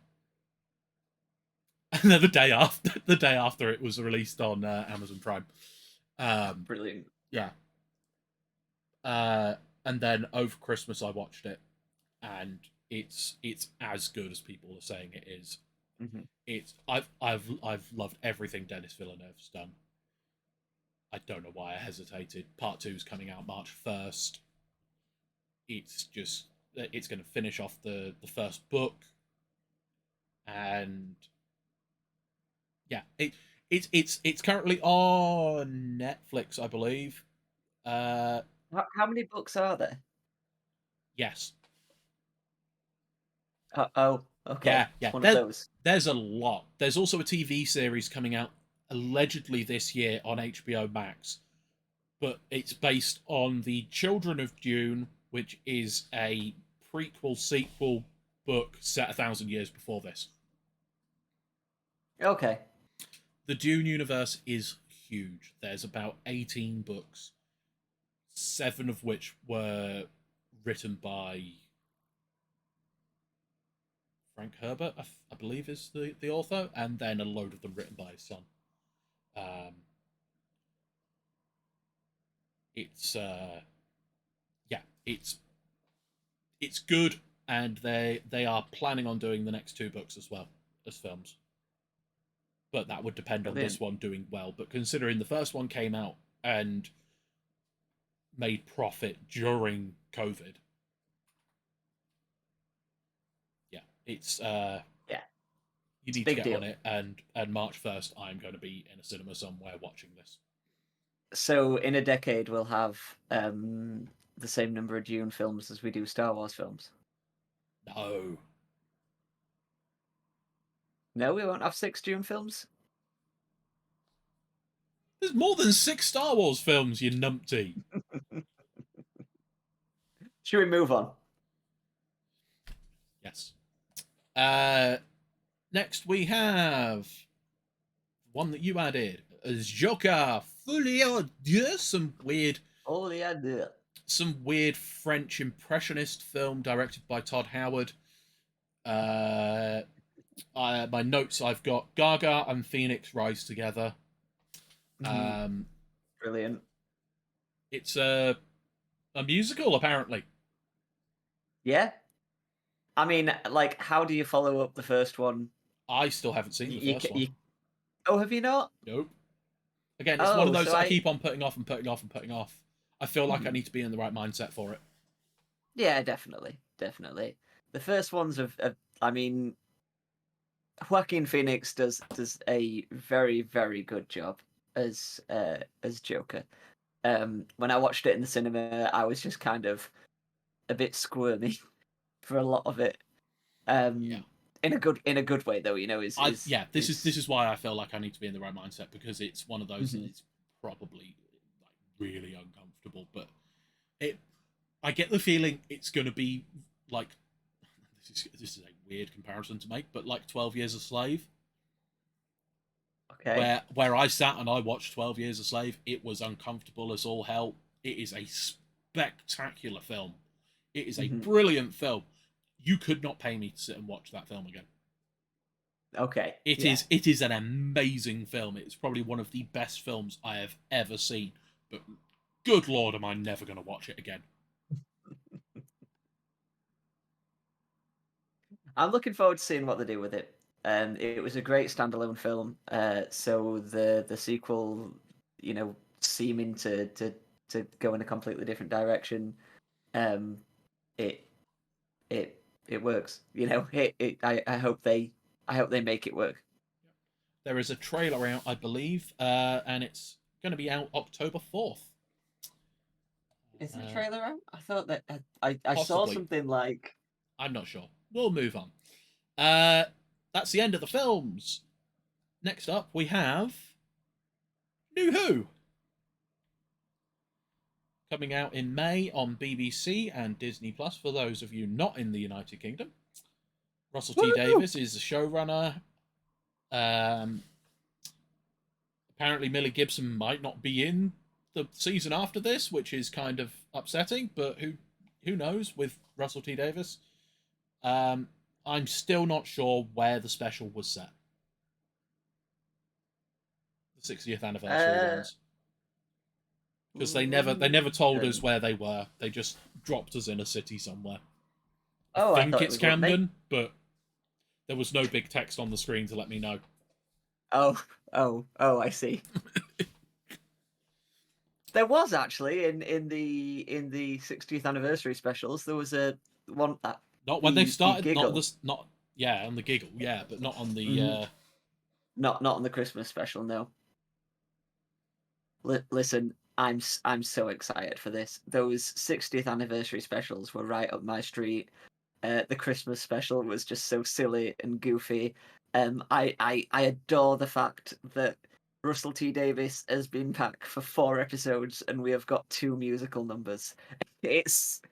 then the day after it was released on Amazon Prime. Brilliant. Yeah. And then over Christmas I watched it, and it's as good as people are saying it is. Mm-hmm. I've loved everything Denis Villeneuve's done. I don't know why I hesitated. Part 2 is coming out March 1st. It's going to finish off the first book, and yeah, it's currently on Netflix, I believe. How many books are there? Yes. Oh, okay. Yeah. One of those. There's a lot. There's also a TV series coming out allegedly this year on HBO Max, but it's based on the Children of Dune, which is a prequel-sequel book set 1,000 years before this. Okay. The Dune universe is huge. There's about 18 books, 7 of which were written by Frank Herbert, I believe is the author, and then a load of them written by his son. It's good, and they are planning on doing the next 2 books as well as films. But that would depend on this one doing well. But considering the first one came out and made profit during COVID. Yeah, it's you need to big get deal. on it, and March 1st, I'm going to be in a cinema somewhere watching this. So in a decade, we'll have the same number of Dune films as we do Star Wars films. No. No, we won't have 6 Dune films. There's more than 6 Star Wars films, you numpty. Should we move on? Yes. Next we have one that you added as Joker Folie à Deux, some weird French impressionist film directed by Todd Howard. My notes, I've got Gaga and Phoenix rise together. Brilliant. It's a musical, apparently. Yeah. I mean, like, how do you follow up the first one? I still haven't seen the first one. Oh, have you not? Nope. Again, it's one of those that I keep on putting off and putting off and putting off. I feel like I need to be in the right mindset for it. Yeah, definitely. The first one's I mean, Joaquin Phoenix does a very, very good job as Joker. When I watched it in the cinema, I was just kind of a bit squirmy for a lot of it. In a good way though, you know. This is why I feel like I need to be in the right mindset, because it's one of those that it's probably like really uncomfortable, but I get the feeling it's going to be like this is a weird comparison to make, but like 12 Years a Slave. Okay. Where I sat and I watched 12 Years a Slave, it was uncomfortable as all hell. It is a spectacular film. It is a brilliant film. You could not pay me to sit and watch that film again. Okay. It is an amazing film. It's probably one of the best films I have ever seen. But good Lord, am I never going to watch it again. I'm looking forward to seeing what they do with it. It was a great standalone film. So the sequel, you know, seeming to go in a completely different direction. It works. You know, I hope they make it work. There is a trailer out, I believe, and it's going to be out October 4th. Is the trailer out? I thought that I saw something like. I'm not sure. We'll move on. That's the end of the films. Next up, we have New Who. Coming out in May on BBC and Disney Plus for those of you not in the United Kingdom. Russell T Davies is the showrunner. Apparently Millie Gibson might not be in the season after this, which is kind of upsetting, but who knows with Russell T Davies. I'm still not sure where the special was set. The 60th anniversary ones. Because they never told us where they were. They just dropped us in a city somewhere. I think it's Camden, but there was no big text on the screen to let me know. Oh, I see. There was actually in the 60th anniversary specials. There was a one that not when they started. Not on the giggle, but not on the. Not on the Christmas special. No. Listen, I'm so excited for this. Those 60th anniversary specials were right up my street. The Christmas special was just so silly and goofy. I adore the fact that Russell T Davies has been back for 4 episodes and we have got 2 musical numbers. It's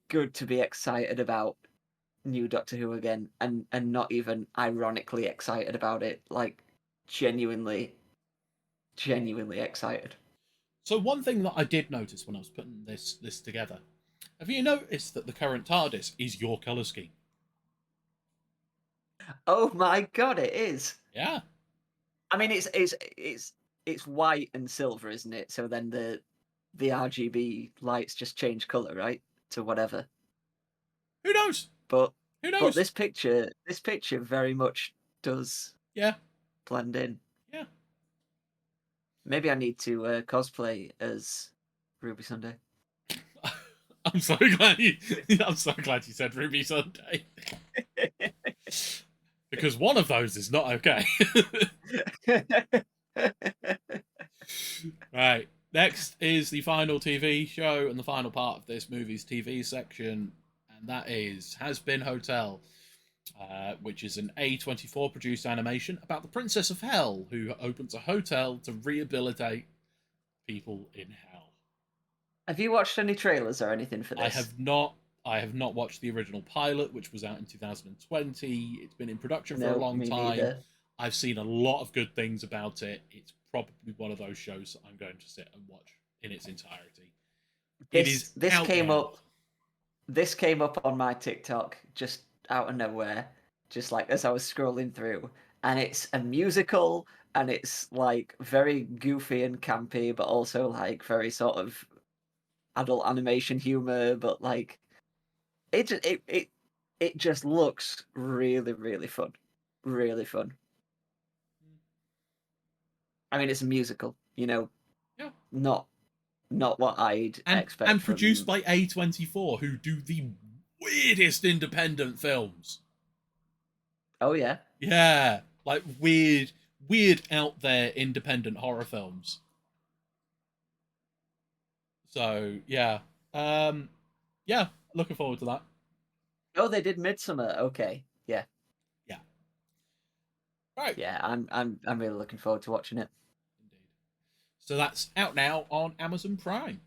good to be excited about new Doctor Who again, and not even ironically excited about it, like genuinely excited. So one thing that I did notice when I was putting this together, have you noticed that the current TARDIS is your colour scheme? Oh my god, it is. Yeah. I mean, it's white and silver, isn't it? So then the RGB lights just change colour, right? To whatever. Who knows? Who knows? But this picture very much does Yeah. blend in. Yeah. Maybe I need to cosplay as Ruby Sunday. I'm so glad you said Ruby Sunday. Because one of those is not okay. Right. Next is the final TV show and the final part of this movie's TV section, and that is Has Been Hotel, which is an A24 produced animation about the Princess of Hell, who opens a hotel to rehabilitate people in hell. Have you watched any trailers or anything for this? I have not watched the original pilot, which was out in 2020. It's been in production for a long me time. neither. I've seen a lot of good things about it. It's probably one of those shows that I'm going to sit and watch in its entirety. This came up on my TikTok just out of nowhere, just like as I was scrolling through, and it's a musical, and it's like very goofy and campy, but also like very sort of adult animation humor, but like it just looks really, really fun. Really fun. I mean, it's a musical, you know. Yeah. Not what I'd expect. And produced by A24, who do the weirdest independent films. Oh yeah. Yeah, like weird out there independent horror films. So yeah, yeah, looking forward to that. Oh, they did Midsummer. Okay, yeah. Right. Yeah, I'm really looking forward to watching it. So that's out now on Amazon Prime.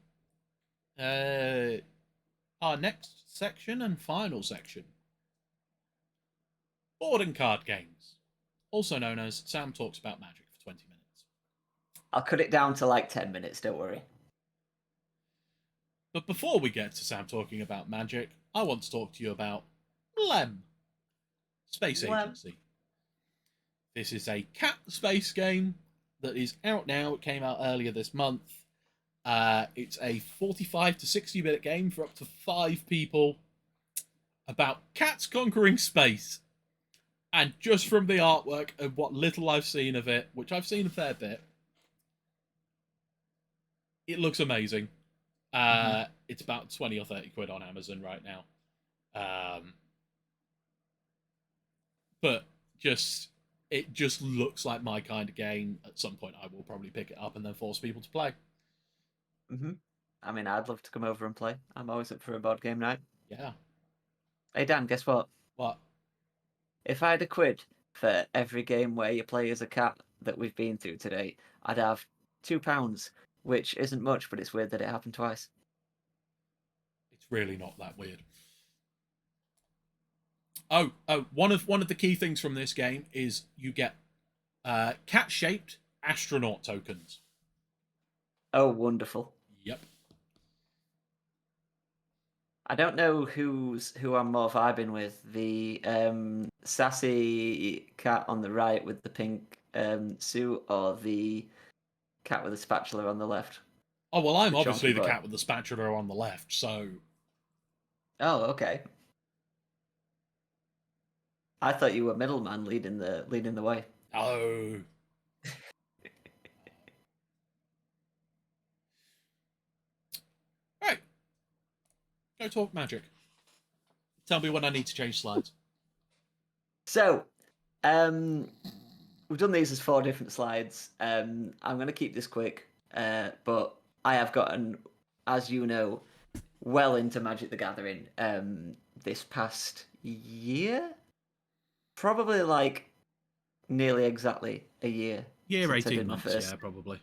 Our next section and final section. Board and card games. Also known as Sam Talks About Magic for 20 minutes. I'll cut it down to like 10 minutes, don't worry. But before we get to Sam talking about magic, I want to talk to you about LEM. Space Agency. This is a cat space game that is out now. It came out earlier this month. It's a 45 to 60 minute game for up to 5 people about cats conquering space. And just from the artwork and what little I've seen of it, which I've seen a fair bit, it looks amazing. It's about 20 or 30 quid on Amazon right now. But it just looks like my kind of game. At some point I will probably pick it up and then force people to play. I mean, I'd love to come over and play. I'm always up for a board game night. Yeah. Hey Dan, guess what? What? If I had a quid for every game where you play as a cat that we've been through today, I'd have £2, which isn't much, but it's weird that it happened twice. It's really not that weird. Oh, one of the key things from this game is you get cat-shaped astronaut tokens. Oh, wonderful. Yep. I don't know who I'm more vibing with. The sassy cat on the right with the pink suit, or the cat with the spatula on the left. Oh, well, I'm obviously the cat with the spatula on the left, so... Oh, okay. I thought you were middleman leading the way. Oh. Right. Go talk magic. Tell me when I need to change slides. So, we've done these as 4 different slides. I'm going to keep this quick, but I have gotten, as you know, well into Magic the Gathering this past year. Probably like nearly exactly a year. Year, since I 18 did my months, first. yeah, probably.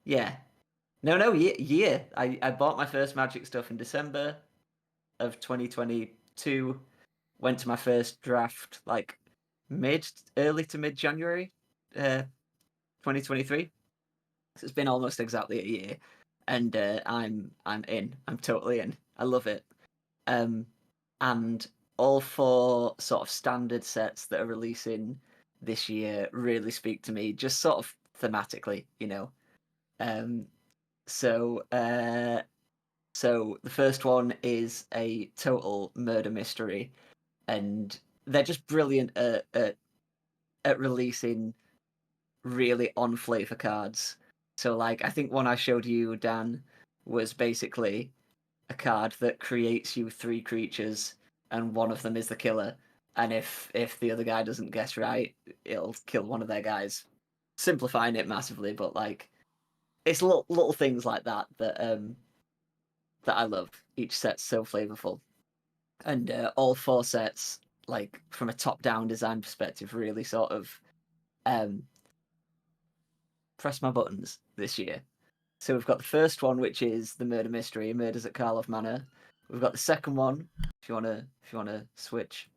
Yeah. No, year. I bought my first Magic stuff in December of 2022. Went to my first draft like early to mid January 2023. So it's been almost exactly a year. And I'm in. I'm totally in. I love it. And all 4 sort of standard sets that are releasing this year really speak to me, just sort of thematically, you know. So the first one is a total murder mystery, and they're just brilliant at at releasing really on flavor cards. So like I think one I showed you, Dan, was basically a card that creates you 3 creatures and one of them is the killer. And if the other guy doesn't guess right, it'll kill one of their guys. Simplifying it massively, but like it's little things like that that I love. Each set's so flavorful. And all 4 sets, like from a top-down design perspective, really sort of press my buttons this year. So we've got the first one, which is the murder mystery, Murders at Karlov Manor. We've got the second one, if you wanna switch,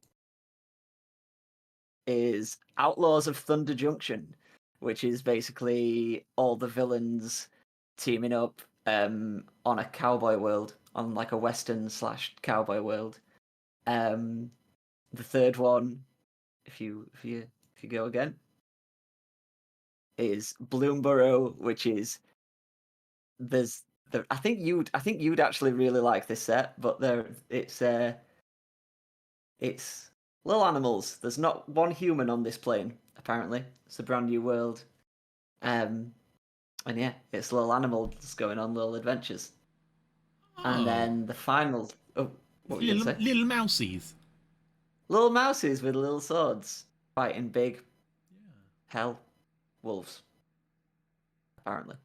is Outlaws of Thunder Junction, which is basically all the villains teaming up on a cowboy world, on like a western / cowboy world. The third one, if you go again, is Bloomborough, which is I think you'd actually really like this set, but it's little animals. There's not one human on this plane, apparently. It's a brand new world. And yeah, it's little animals going on little adventures. And then the final what were you gonna say? Little mousies. Little mouses with little swords fighting big hell wolves. Apparently.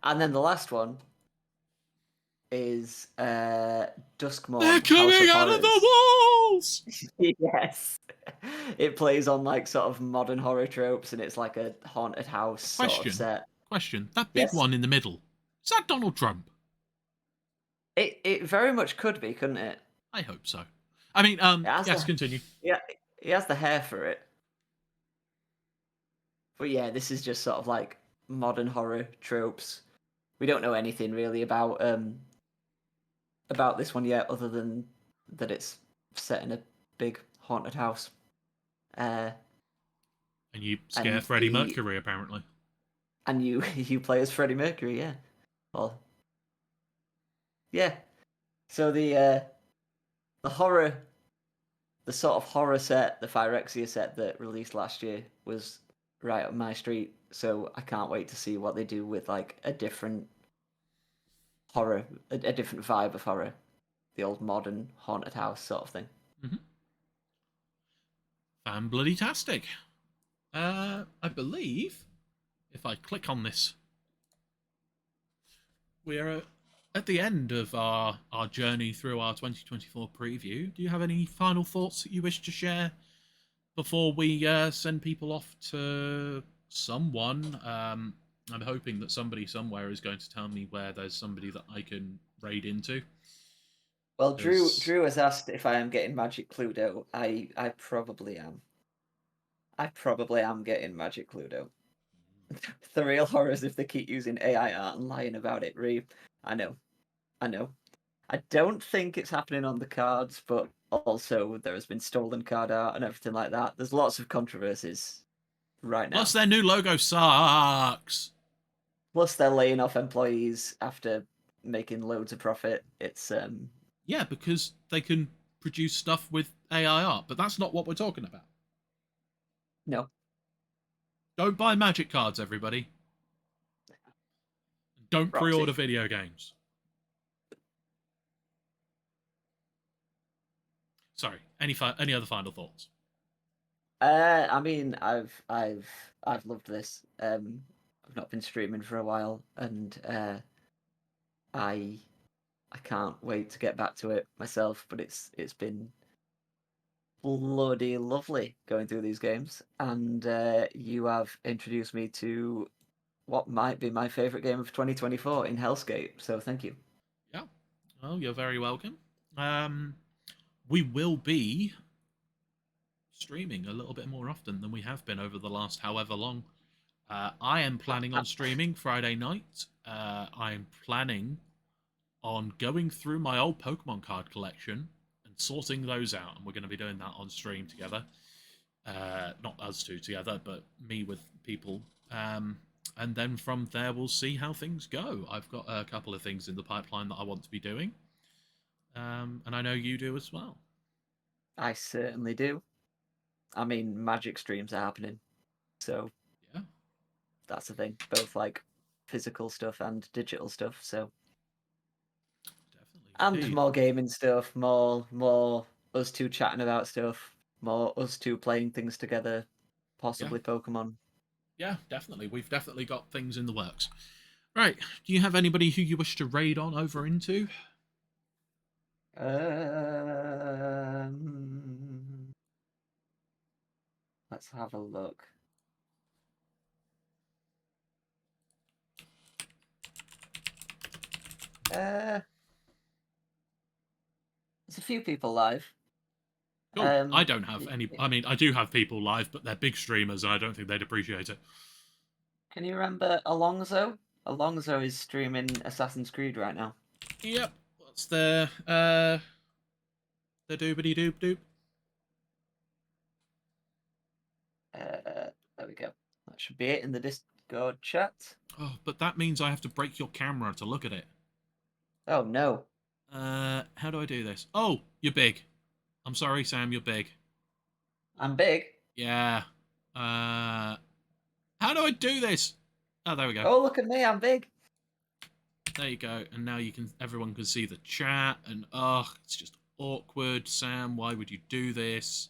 And then the last one is Duskmorn. They're coming out of the walls! Yes. It plays on like sort of modern horror tropes and it's like a haunted house sort of set. Question. That big one in the middle. Is that Donald Trump? It very much could be, couldn't it? I hope so. I mean, yes, continue. Yeah, he has the hair for it. But yeah, this is just sort of like modern horror tropes. We don't know anything really about this one yet, other than that it's set in a big haunted house. And you scare Freddie Mercury, apparently. And you play as Freddie Mercury, yeah. Well, yeah. So the horror, the sort of horror set, the Phyrexia set that released last year was right up my street. So I can't wait to see what they do with like a different horror, a different vibe of horror, the old modern haunted house sort of thing. Fan-bloody-tastic. I believe if I click on this, we're at the end of our journey through our 2024 preview. Do you have any final thoughts that you wish to share before we send people off to someone? I'm hoping that somebody somewhere is going to tell me where there's somebody that I can raid into. Well, Drew has asked if I am getting Magic Cluedo. I probably am. I probably am getting Magic Cluedo. The real horror is if they keep using AI art and lying about it, Reeve. I know. I don't think it's happening on the cards, but also there has been stolen card art and everything like that. There's lots of controversies right now. Plus, their new logo sucks. Plus, they're laying off employees after making loads of profit. It's yeah, because they can produce stuff with AI art, but that's not what we're talking about. No. Don't buy Magic cards, everybody. Don't pre-order video games. Sorry. Any other final thoughts? I mean, I've loved this. I've not been streaming for a while, and I can't wait to get back to it myself. But it's been bloody lovely going through these games, and you have introduced me to what might be my favourite game of 2024 in Hellscape, so thank you. Yeah, well, you're very welcome. We will be streaming a little bit more often than we have been over the last however long. I am planning on streaming Friday night. I'm planning on going through my old Pokemon card collection and sorting those out, and we're going to be doing that on stream together. Not us two together, but me with people. And then from there, we'll see how things go. I've got a couple of things in the pipeline that I want to be doing. And I know you do as well. I certainly do. I mean, Magic streams are happening, so yeah, that's the thing. Both like physical stuff and digital stuff. So and indeed. more gaming stuff, more us two chatting about stuff, more us two playing things together, possibly Pokemon. Yeah, definitely. We've definitely got things in the works. Right. Do you have anybody who you wish to raid on over into? Let's have a look. There's a few people live. Cool. I don't have any. I mean, I do have people live, but they're big streamers, and I don't think they'd appreciate it. Can you remember Alonso? Alonso is streaming Assassin's Creed right now. Yep. What's the doobity doop doop? There we go. That should be it in the Discord chat. Oh, but that means I have to break your camera to look at it. Oh no. How do I do this? Oh, you're big. I'm sorry, Sam. You're big. I'm big. Yeah. How do I do this? Oh, there we go. Oh, look at me. I'm big. There you go. And now everyone can see the chat. And it's just awkward. Sam, why would you do this?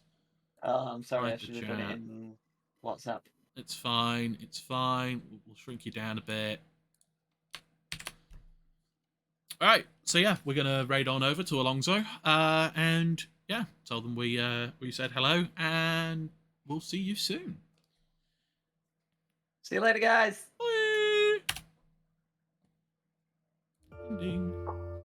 Oh, I'm sorry. Hide I should the have done it chat. in WhatsApp. It's fine. It's fine. We'll shrink you down a bit. All right. So yeah, we're gonna raid on over to Alonso, and yeah, tell them we said hello, and we'll see you soon. See you later, guys. Bye. Ding.